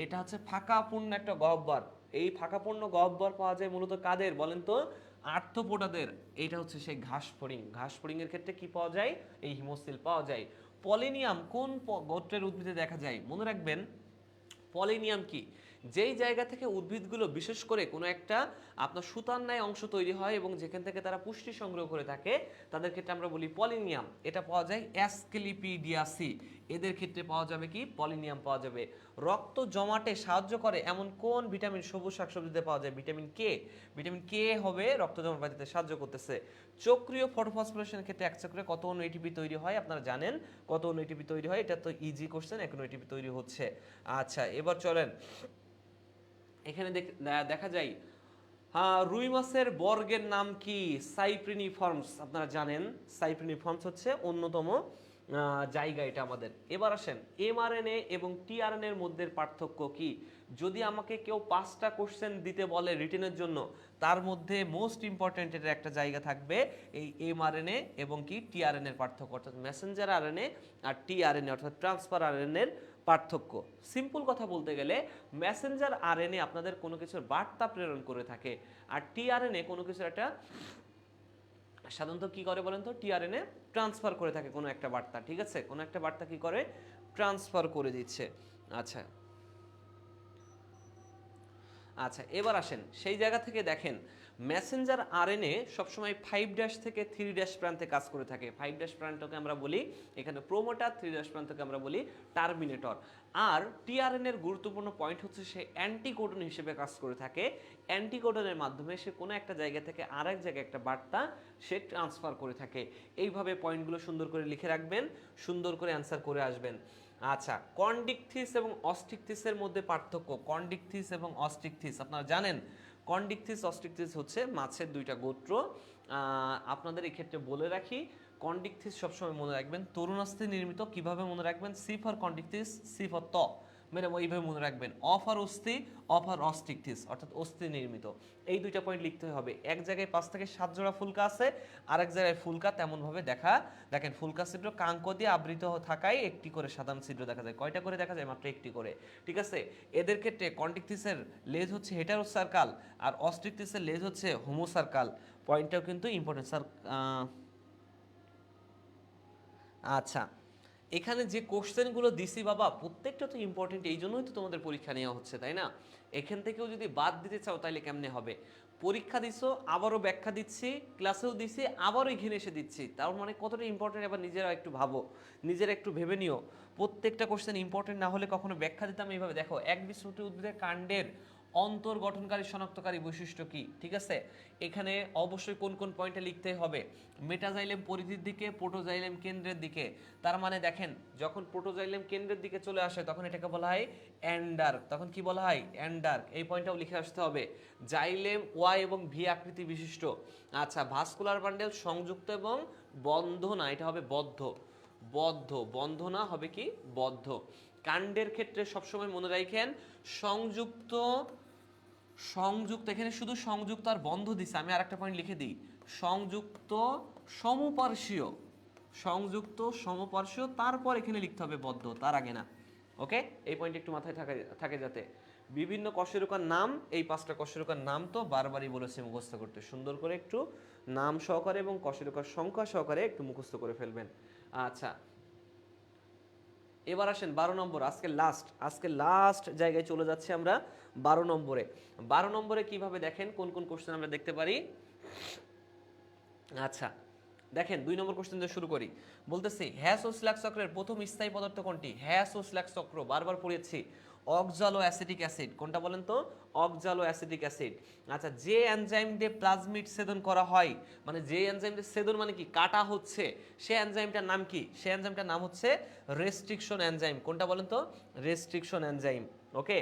এটা হচ্ছে ফাঁকাপূর্ণ একটা গহ্বর। এই ফাঁকাপূর্ণ গহ্বর পাওয়া যায় মূলত কাদের বলেন তো? আর্থ্রোপোডাদের। এটা হচ্ছে সেই ঘাস ফড়িং। ঘাস ফড়িং এর ক্ষেত্রে কি পাওয়া যায়? এই হিমোসিল পাওয়া যায়। পলিনিয়াম কোন গোত্রের উদ্ভিদে দেখা যায়? মনে রাখবেন, পলিনিয়াম কি? যেই জায়গা থেকে উদ্ভিদগুলো বিশেষ করে কোনো একটা আপনার সুতার ন্যায় অংশ তৈরি হয় এবং যেখান থেকে তারা পুষ্টি সংগ্রহ করে থাকে, তাদের ক্ষেত্রে আমরা বলি পলিনিয়াম। এটা পাওয়া যায় অ্যাসক্লেপিডিয়াসি, এদের ক্ষেত্রে পাওয়া যাবে কি? পলিনিয়াম পাওয়া যাবে। রক্ত জমাটে সাহায্য করে এমন কোন ভিটামিন সবুজ শাকসবজিতে পাওয়া যায়? Vitamin K. ভিটামিন কে হবে রক্ত জমাট বাঁধাতে সাহায্য করতেছে। চক্রীয় ফটোফসফোরেশনের ক্ষেত্রে এক চক্রে কত অণু এটিপি তৈরি হয়? আপনারা জানেন কত অণু এটিপি তৈরি হয়, এটা তো ইজি কোশ্চেন, এখন এটিপি তৈরি হচ্ছে। আচ্ছা, এবার চলেন, এখানে দেখা যায় রুই মাছের বর্গের নাম কি? সাইপ্রিনিফর্মস। আপনারা জানেন সাইপ্রিনিফর্মস হচ্ছে অন্যতম জায়গা এটা আমাদের। এবার আসেন, এমআরএনএ এবং টিআরএনএ এর মধ্যে পার্থক্য কি? যদি আমাকে কেউ 5টা কোশ্চেন দিতে বলে রিটেনের জন্য, তার মধ্যে মোস্ট ইম্পর্টেন্ট এর একটা জায়গা থাকবে এই এমআরএনএ এবং কি টিআরএনএ এর পার্থক্য, অর্থাৎ মেসেঞ্জার আরএনএ আর টিআরএনএ অর্থাৎ ট্রান্সফার আরএনএ এর পার্থক্য। সিম্পল কথা বলতে গেলে মেসেঞ্জার আরএনএ আপনাদের কোনো কিছুর বার্তা প্রেরণ করে থাকে, আর টিআরএনএ কোনো কিছুর একটা সাধারণত কি করে বলেন তো, টিআরএনএ ট্রান্সফার করে থাকে কোনো একটা বার্তা, ঠিক আছে, কোনো একটা বার্তা কি করে, ট্রান্সফার করে দিচ্ছে। আচ্ছা আচ্ছা, এবার আসেন সেই জায়গা থেকে দেখেন মেসেঞ্জার আরএনএ সবসময় 5' থেকে 3' প্রান্তে কাজ করে থাকে। 5' প্রান্তকে আমরা বলি এখানে প্রোমোটার, 3' প্রান্তকে আমরা বলি টার্মিনেটর। আর টিআরএনএর গুরুত্বপূর্ণ পয়েন্ট হচ্ছে সে অ্যান্টিকোডন হিসেবে কাজ করে থাকে। অ্যান্টিকোডনের মাধ্যমে সে কোনো একটা জায়গা থেকে আরেক জায়গায় একটা বার্তা সে ট্রান্সফার করে থাকে। এইভাবে পয়েন্টগুলো সুন্দর করে লিখে রাখবেন, সুন্দর করে অ্যান্সার করে আসবেন। আচ্ছা, কন্ডিকথিস এবং অস্টিকথিসের মধ্যে পার্থক্য। কন্ডিকথিস এবং অস্টিকথিস আপনারা জানেন, কন্ডিকথিস অস্টিকথিস হচ্ছে মাছের দুইটা গোত্র। আপনাদের এই ক্ষেত্রে বলে রাখি, কন্ডিকথিস সবসময় মনে রাখবেন তরুণাস্থি নির্মিত। কিভাবে মনে রাখবেন? C for Chondrichthyes, C for ত, ম্যাডাম এইভাবে মনে রাখবেন। অফার অস্থি, অফার অস্টিকথিস, অর্থাৎ অস্থি নির্মিত। এই দুইটা পয়েন্ট লিখতে হবে। এক জায়গায় 5 থেকে 7 জোড়া ফুলকা আছে, আরেক জায়গায় ফুলকা তেমনভাবে দেখেন ফুলকা ছিদ্র কাঙ্ক দিয়ে আবৃত থাকায় একটি করে সাধারণ ছিদ্র দেখা যায়। কয়টা করে দেখা যায়? মাত্র একটি করে, ঠিক আছে। এদের ক্ষেত্রে কন্ডিকথিসের লেজ হচ্ছে হেটারো সার্কাল, আর অস্টিকথিসের লেজ হচ্ছে হোমো সার্কাল। পয়েন্টটাও কিন্তু ইম্পর্টেন্ট স্যার। আচ্ছা, এখানে যে কোশ্চেনগুলো দিছি বাবা প্রত্যেকটা তো ইম্পর্টেন্ট, এই জন্যই তো তোমাদের পরীক্ষা নেওয়া হচ্ছে, তাই না? এখান থেকেও যদি বাদ দিতে চাও তাহলে কেমনে হবে? পরীক্ষা দিছো, আবারও ব্যাখ্যা দিচ্ছি, ক্লাসেও দিচ্ছি, আবারও এখানে এসে দিচ্ছি, তার মানে কতটা ইম্পর্টেন্ট এবার নিজেরা একটু ভাবো, নিজেরা একটু ভেবে নিও। প্রত্যেকটা কোশ্চেন ইম্পর্টেন্ট না হলে কখনো ব্যাখ্যা দিতাম এইভাবে। দেখো, একবীজপত্রী উদ্ভিদের কাণ্ডের অন্তর্গঠনকারী শনাক্তকারী বৈশিষ্ট্য কি, ঠিক আছে। এখানে অবশ্যই কোন কোন পয়েন্টে লিখতে হবে? মেটাজাইলেম পরিধির দিকে, প্রোটোজাইলেম কেন্দ্রের দিকে। তার মানে দেখেন, যখন প্রোটোজাইলেম কেন্দ্রের দিকে চলে আসে তখন এটাকে বলা হয় অ্যান্ডার্ক। তখন কি বলা হয়? অ্যান্ডার্ক। এই পয়েন্টটাও লিখে আসতে হবে। জাইলেম ওয়াই এবং ভি আকৃতি বিশিষ্ট। আচ্ছা, ভাস্কুলার বান্ডেল সংযুক্ত এবং বন্ধ না, এটা হবে বদ্ধ। বদ্ধ, বন্ধ না, হবে কি? বদ্ধ। কাণ্ডের ক্ষেত্রে সবসময় মনে রাখেন সংযুক্ত, সংযুক্ত, এখানে শুধু সংযুক্ত আর বন্ধ দিছে। আমি আরেকটা পয়েন্ট লিখে দিই, সংযুক্ত সমপার্শ্বীয়, সংযুক্ত সমপার্শ্বীয়, তারপর এখানে লিখতে হবে বদ্ধ, তার আগে না। ওকে, এই পয়েন্ট একটু মাথায় থাকে যাতে। বিভিন্ন কশেরুকার নাম, এই 5টা কশেরুকার নাম তো বারবারই বলেছি মুখস্থ করতে, সুন্দর করে একটু নাম সহকারে এবং কশেরুকার সংখ্যা সহকারে একটু মুখস্থ করে ফেলবেন। আচ্ছা, এবার আসেন 12 নম্বর, আজকে লাস্ট জায়গায় চলে যাচ্ছি আমরা 12 নম্বরে। 12 নম্বরে কিভাবে দেখেন কোন কোন কোশ্চেন আমরা দেখতে পারি। আচ্ছা দেখেন, 2 নম্বর কোশ্চেন দিয়ে শুরু করি। বলতেছি হ্যাস ও স্ল্যাক চক্রের প্রথম স্থায়ী পদার্থ কোনটি? হ্যাস ও স্ল্যাক চক্র বারবার পড়েছি, অক্সালো অ্যাসিটিক অ্যাসিড। কোনটা বলেন তো? অক্সালো অ্যাসিটিক অ্যাসিড। আচ্ছা, যে এনজাইম দিয়ে প্লাজমিড ছেদন করা হয়, মানে যে এনজাইম দিয়ে ছেদন মানে কি কাটা হচ্ছে, সে এনজাইমটার নাম কি? সে এনজাইমটার নাম হচ্ছে রেস্ট্রিকশন এনজাইম। কোনটা বলেন তো? Restriction enzyme. Okay,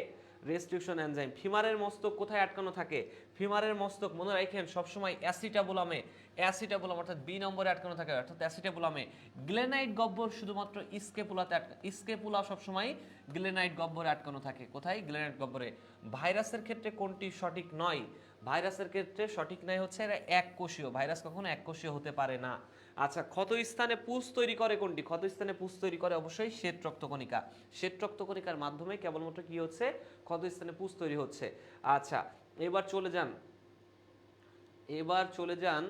restriction enzyme. ফিমারের মস্তক কোথায় আটকানো থাকে? ফিমারের মস্তক মনে রাখেন সবসময় অ্যাসিটাবুলামে, অ্যাসিটাবুলাম অর্থাৎ বি নম্বরে আটকানো থাকে, অর্থাৎ অ্যাসিটাবুলামে। গ্লেনাইট গহ্বর শুধুমাত্র স্কেপুলাতে স্কেপুলা সবসময় গ্লেনাইট গহ্বরে আটকানো থাকে। কোথায়? গ্লেনাইট গহ্বরে। ভাইরাসের ক্ষেত্রে কোনটি সঠিক নয়? ভাইরাসের ক্ষেত্রে সঠিক নয় হচ্ছে এরা এককোষীয়, ভাইরাস কখনো এককোষীয় হতে পারে না। আচ্ছা, ক্ষতস্থানে পুঁজ তৈরি করে কোনটি? ক্ষতস্থানে পুঁজ তৈরি করে অবশ্যই শ্বেত রক্তকণিকা। শ্বেত রক্তকণিকার মাধ্যমে কেবলমাত্র কি হচ্ছে? ক্ষতস্থানে পুঁজ তৈরি হচ্ছে। আচ্ছা, এবার চলে যান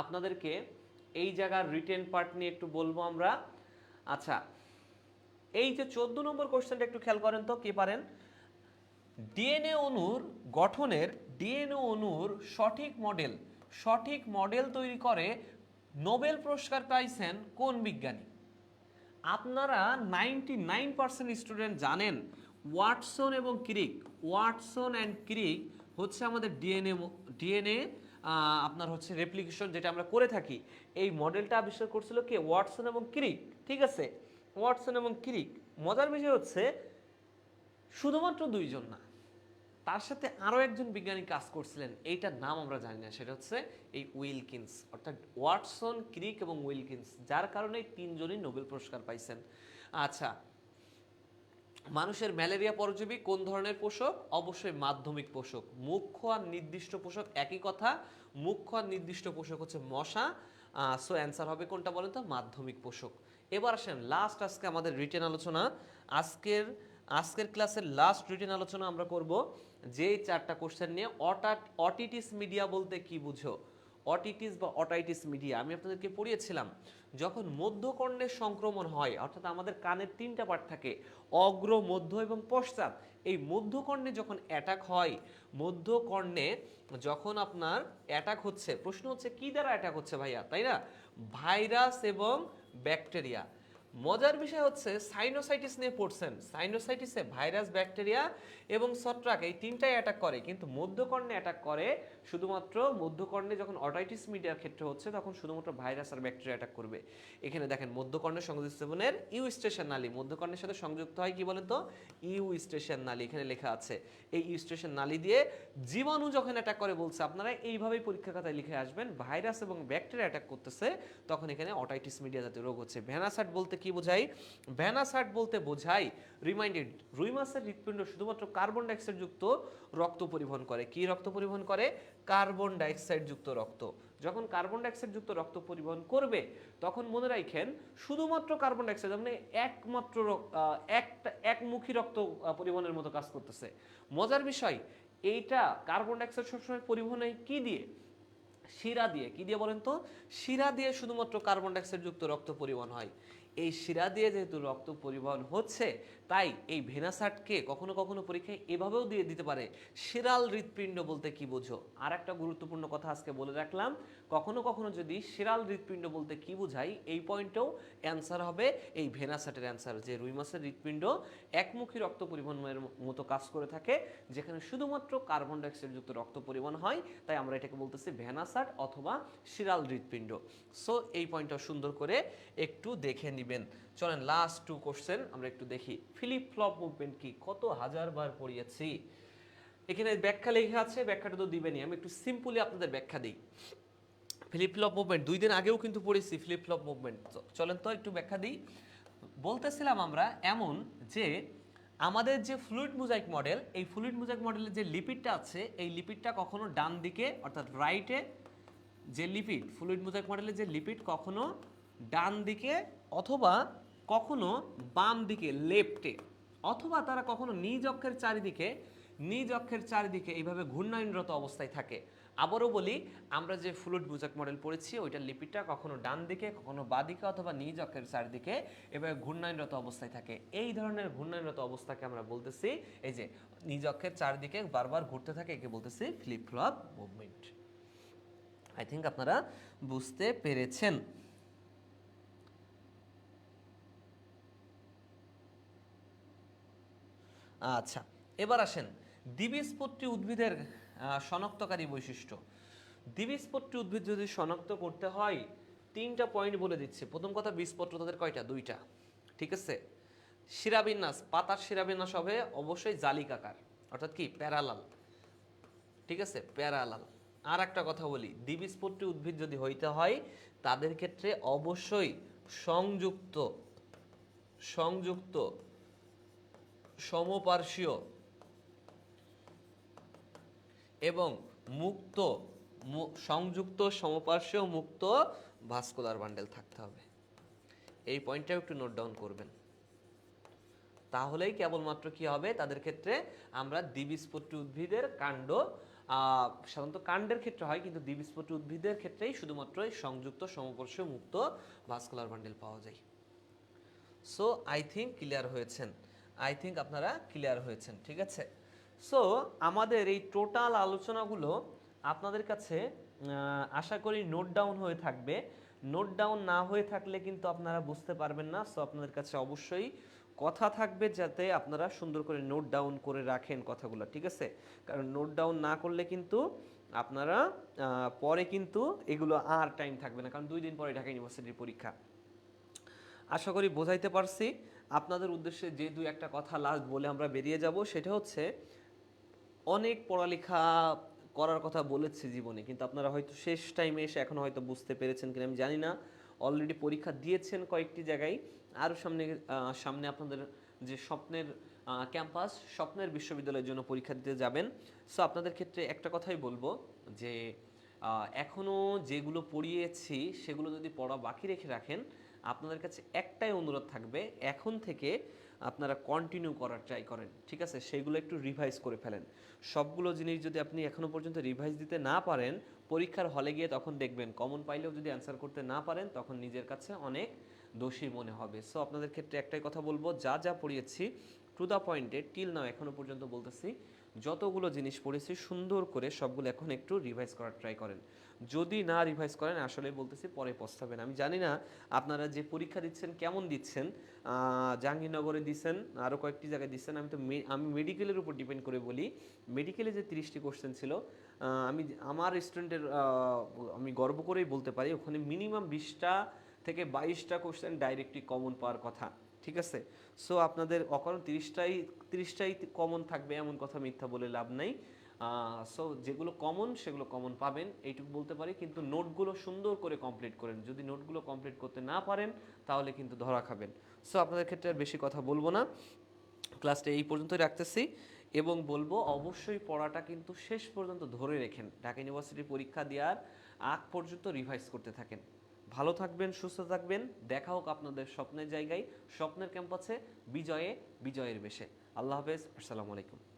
আপনাদেরকে এই জায়গার রিটেন পার্ট নিয়ে একটু বলবো আমরা। আচ্ছা, এই যে 14 নম্বর কোশ্চেনটা একটু খেয়াল করেন তো, কি পারেন? ডিএনএ অণুর গঠনের, ডিএনএ অণুর সঠিক মডেল তৈরি করে নোবেল পুরস্কার পাইছেন কোন বিজ্ঞানী? আপনারা 99% স্টুডেন্ট জানেন ওয়াটসন এবং ক্রিক, ওয়াটসন অ্যান্ড ক্রিক হচ্ছে আমাদের ডিএনএ আপনার হচ্ছে রেপ্লিকেশন যেটা আমরা করে থাকি, এই মডেলটা আবিষ্কার করছিল কে? ওয়াটসন এবং ক্রিক, ঠিক আছে। ওয়াটসন এবং ক্রিক। মজার বিষয় হচ্ছে শুধুমাত্র 2 জন না, তার সাথে আরও একজন বিজ্ঞানী কাজ করছিলেন, এইটার নাম আমরা জানি না, সেটা হচ্ছে এই উইলকিন্স, অর্থাৎ ওয়াটসন, ক্রিক এবং উইলকিন্স, যার কারণে 3 জনই নোবেল পুরস্কার পাইছেন। আচ্ছা, মানুষের ম্যালেরিয়া পরজীবী কোন ধরনের পোষক? অবশ্যই মাধ্যমিক পোষক। মুখ্য আর নির্দিষ্ট পোষক একই কথা, মুখ্য আর নির্দিষ্ট পোষক হচ্ছে মশা। সো অ্যান্সার হবে কোনটা বলেন তো? মাধ্যমিক পোষক। এবার আসেন লাস্ট, আজকে আমাদের রিটেন আলোচনা, আজকের ক্লাসের লাস্ট রিটেন আলোচনা আমরা করব যে 4টা কোশ্চেন নিয়ে। অটিটিস মিডিয়া বলতে কি বুঝো? অটিটিস বা অটাইটিস মিডিয়া আমি আপনাদেরকে পড়িয়েছিলাম, যখন মধ্যকর্ণের সংক্রমণ হয়, অর্থাৎ আমাদের কানের 3টা পার্ট থাকে, অগ্র, মধ্য এবং পশ্চাৎ। এই মধ্যকর্ণে যখন অ্যাটাক হয়, মধ্যকর্ণে যখন আপনার অ্যাটাক হচ্ছে, প্রশ্ন হচ্ছে কি দ্বারা অ্যাটাক হচ্ছে ভাইয়া, তাই না? ভাইরাস এবং ব্যাকটেরিয়া। মজার বিষয় হচ্ছে সাইনোসাইটিস নিয়ে পড়ছেন, সাইনোসাইটিসে ভাইরাস, ব্যাকটেরিয়া এবং ছত্রাক এই 3টাই অ্যাটাক করে, কিন্তু মধ্যকর্ণে অ্যাটাক করে শুধুমাত্র মধ্যকর্ণে যখন অটাইটিস মিডিয়ার ক্ষেত্রে হচ্ছে তখন শুধুমাত্র ভাইরাস আর ব্যাকটেরিয়া অ্যাটাক করবে। এখানে দেখেন মধ্যকর্ণের সংযোগস্থলের ইউ স্টেশন নালী, মধ্যকর্ণের সাথে সংযুক্ত হয় কি বলেন তো, ইউ স্টেশন নালী, এখানে লেখা আছে। এই ইউ স্টেশন নালী দিয়ে জীবাণু যখন অ্যাটাক করে বলছে, আপনারা এইভাবেই পরীক্ষা খাতায় লিখে আসবেন, ভাইরাস এবং ব্যাকটেরিয়া অ্যাটাক করতেছে, তখন এখানে অটাইটিস মিডিয়া জাতীয় রোগ হচ্ছে। ভ্যানাসাট বলতে কি বোঝাই? ভ্যানাসাট বলতে বোঝাই, রিমাইন্ডেড, রুই মাছের হৃৎপিণ্ড শুধুমাত্র কার্বন ডাইঅক্সাইড যুক্ত রক্ত পরিবহন করে। কি রক্ত পরিবহন করে? কার্বন ডাইঅক্সাইড যুক্ত রক্ত। যখন কার্বন ডাইঅক্সাইড যুক্ত রক্ত পরিবহন করবে তখন মনে রাখেন শুধুমাত্র কার্বন ডাইঅক্সাইড, মানে একমাত্র একমুখী রক্ত পরিবহনের মতো কাজ করতেছে। মজার বিষয়, এইটা কার্বন ডাইঅক্সাইড সবসময় পরিবহন হয় কি দিয়ে? শিরা দিয়ে। কি দিয়ে বলেন তো? শিরা দিয়ে শুধুমাত্র কার্বন ডাইঅক্সাইড যুক্ত রক্ত পরিবহন হয়। এই শিরা দিয়ে যেহেতু রক্ত পরিবহন হচ্ছে, তাই এই ভেনাসাটকে কখনো কখনো পরীক্ষায় এভাবেও দিয়ে দিতে পারে, শিরাল হৃৎপিণ্ড বলতে কি বোঝো? আর একটা গুরুত্বপূর্ণ কথা আজকে বলে রাখলাম, কখনো কখনো যদি শিরাল হৃৎপিণ্ড বলতে কি বোঝাই, এই পয়েন্টেও অ্যান্সার হবে এই ভেনাসাটের অ্যান্সার, যে রুই মাছের হৃৎপিণ্ড একমুখী রক্ত পরিবহনের মতো কাজ করে থাকে, যেখানে শুধুমাত্র কার্বন ডাইঅক্সাইড যুক্ত রক্ত পরিবহন হয়, তাই আমরা এটাকে বলতেছি ভেনাসাট অথবা শিরাল হৃৎপিণ্ড। সো এই পয়েন্টটা সুন্দর করে একটু দেখে নিবেন। চলেন লাস্ট 2 কোশ্চেন আমরা একটু দেখি। ফিলিপ ফ্লপ মুভমেন্ট কি? কত হাজারবার পড়িয়েছি। এখানে ব্যাখ্যা লেখা আছে, ব্যাখ্যাটা তো দিবেনই, আমি একটু সিম্পলি আপনাদের ব্যাখ্যা দিই। ফিলিপ ফ্লপ মুভমেন্ট 2 দিন আগেও কিন্তু পড়েছি ফিলিপ ফ্লপ মুভমেন্ট। চলেন তো একটু ব্যাখ্যা দিই। বলতেছিলাম আমরা এমন যে আমাদের যে ফ্লুইড মোজাইক মডেল, এই ফ্লুইড মোজাইক মডেলের যে লিপিডটা আছে, এই লিপিডটা কখনো ডান দিকে অর্থাৎ রাইটে, যে লিপিড ফ্লুইড মোজাইক মডেলের যে লিপিড কখনো ডান দিকে অথবা কখনো বাম দিকে লেফটে, অথবা তারা কখনো নিজ অক্ষের চারিদিকে এইভাবে ঘূর্ণায়নরত অবস্থায় থাকে। আবারও বলি, আমরা যে ফ্লুইড মোজাইক মডেল পড়েছি ওইটার লিপিডটা কখনো ডান দিকে, কখনো বাঁ দিকে অথবা নিজ অক্ষের চারিদিকে এভাবে ঘূর্ণায়নরত অবস্থায় থাকে। এই ধরনের ঘূর্ণায়নরত অবস্থাকে আমরা বলতেছি, এই যে নিজ অক্ষের চারিদিকে বারবার ঘুরতে থাকে, একে বলতেছি flip flop movement. I think আপনারা বুঝতে পেরেছেন। আচ্ছা, এবার আসেন দ্বিবীজপত্রী উদ্ভিদের শনাক্তকারী বৈশিষ্ট্য। দ্বিবীজপত্রী উদ্ভিদ যদি শনাক্ত করতে হয় 3টা পয়েন্ট বলে দিচ্ছে। প্রথম কথা, বীজপত্র তাদের কয়টা? 2টা, ঠিক আছে। শিরাবিন্যাস, পাতার শিরাবিন্যাস হবে অবশ্যই জালিকাকার, অর্থাৎ কি প্যারালাল, ঠিক আছে, প্যারালাল। আর একটা কথা বলি, দ্বিবীজপত্রী উদ্ভিদ যদি হইতে হয় তাদের ক্ষেত্রে অবশ্যই সংযুক্ত সংযুক্ত সমপার্শ্বীয় এবং মুক্ত সংযুক্ত সমপার্শ্বীয় মুক্ত ভাস্কুলার বান্ডেল থাকতে হবে। এই পয়েন্টটাও একটু নোট ডাউন করবেন, তাহলেই কেবলমাত্র কি হবে, তাদের ক্ষেত্রে আমরা দ্বিবীজপত্রী উদ্ভিদের কাণ্ড, সাধারণত কাণ্ডের ক্ষেত্রে হয়, কিন্তু দ্বিবীজপত্রী উদ্ভিদের ক্ষেত্রেই শুধুমাত্র সংযুক্ত সমপার্শ্বীয় মুক্ত ভাস্কুলার বান্ডেল পাওয়া যায়। সো আই থিঙ্ক ক্লিয়ার হয়েছেন, আই থিঙ্ক আপনারা ক্লিয়ার হয়েছেন, ঠিক আছে। সো আমাদের এই টোটাল আলোচনাগুলো আপনাদের কাছে আশা করি নোট ডাউন হয়ে থাকবে। নোট ডাউন না হয়ে থাকলে কিন্তু আপনারা বুঝতে পারবেন না। সো আপনাদের কাছে অবশ্যই কথা থাকবে যাতে আপনারা সুন্দর করে নোট ডাউন করে রাখেন কথাগুলো, ঠিক আছে। কারণ নোট ডাউন না করলে কিন্তু আপনারা পরে কিন্তু এগুলো আর টাইম থাকবে না, কারণ 2 দিন পরে ঢাকা ইউনিভার্সিটির পরীক্ষা। আশা করি বোঝাইতে পারছি। আপনাদের উদ্দেশ্যে যে 2-1টা কথা লাস্ট বলে আমরা বেরিয়ে যাব, সেটা হচ্ছে অনেক পড়ালেখা করার কথা বলেছি জীবনে, কিন্তু আপনারা হয়তো শেষ টাইমে এসে এখন হয়তো বুঝতে পেরেছেন কিনা আমি জানি না। অলরেডি পরীক্ষা দিয়েছেন কয়েকটি জায়গায়, আরও সামনে আপনাদের যে স্বপ্নের ক্যাম্পাস, স্বপ্নের বিশ্ববিদ্যালয়ের জন্য পরীক্ষা দিতে যাবেন। সো আপনাদের ক্ষেত্রে একটা কথাই বলবো যে এখনও যেগুলো পড়িয়েছি সেগুলো যদি পড়া বাকি রেখে রাখেন আপনাদের কাছে একটাই অনুরোধ থাকবে, এখন থেকে আপনারা কন্টিনিউ করার ট্রাই করেন, ঠিক আছে? সেগুলো একটু রিভাইজ করে ফেলেন। সবগুলো জিনিস যদি আপনি এখনও পর্যন্ত রিভাইজ দিতে না পারেন, পরীক্ষার হলে গিয়ে তখন দেখবেন কমন পাইলেও যদি অ্যান্সার করতে না পারেন, তখন নিজের কাছে অনেক দোষী মনে হবে। সো আপনাদের ক্ষেত্রে একটাই কথা বলবো, যা যা পড়িয়েছি টু দ্য পয়েন্টে টিল নাও এখনও পর্যন্ত বলতেছি, যতগুলো জিনিস পড়েছি সুন্দর করে সবগুলো এখন একটু রিভাইজ করার ট্রাই করেন। যদি না রিভাইজ করেন, আসলে বলতেছি পরে পস্তাবেন। আমি জানি না আপনারা যে পরীক্ষা দিচ্ছেন কেমন দিচ্ছেন, জাহাঙ্গীরনগরে দিচ্ছেন, আরও কয়েকটি জায়গায় দিচ্ছেন। আমি মেডিকেলের উপর ডিপেন্ড করে বলি, মেডিকেলে যে 30টি কোশ্চেন ছিল, আমি আমার স্টুডেন্টের আমি গর্ব করেই বলতে পারি ওখানে মিনিমাম 20টা থেকে 22টা কোশ্চেন ডাইরেক্টলি কমন পাওয়ার কথা, ঠিক আছে? সো আপনাদের অকারণ 30টাই কমন থাকবে এমন কথা মিথ্যা বলে লাভ নাই। সো যেগুলো কমন সেগুলো কমন পাবেন এইটুকু বলতে পারি, কিন্তু নোটগুলো সুন্দর করে কমপ্লিট করেন। যদি নোটগুলো কমপ্লিট করতে না পারেন তাহলে কিন্তু ধরা খাবেন। সো আপনাদের ক্ষেত্রে আর বেশি কথা বলবো না, ক্লাসটা এই পর্যন্তই রাখতেছি এবং বলবো অবশ্যই পড়াটা কিন্তু শেষ পর্যন্ত ধরে রেখেন। ঢাকা ইউনিভার্সিটির পরীক্ষা দেওয়ার আগ পর্যন্ত রিভাইজ করতে থাকেন। ভালো থাকবেন, সুস্থ থাকবেন। দেখা হোক আপনাদের স্বপ্নের জায়গায়, স্বপ্নের ক্যাম্পাসে, বিজয়ে বিজয়ের বেশে। আল্লাহ হাফেজ, আসসালামু আলাইকুম।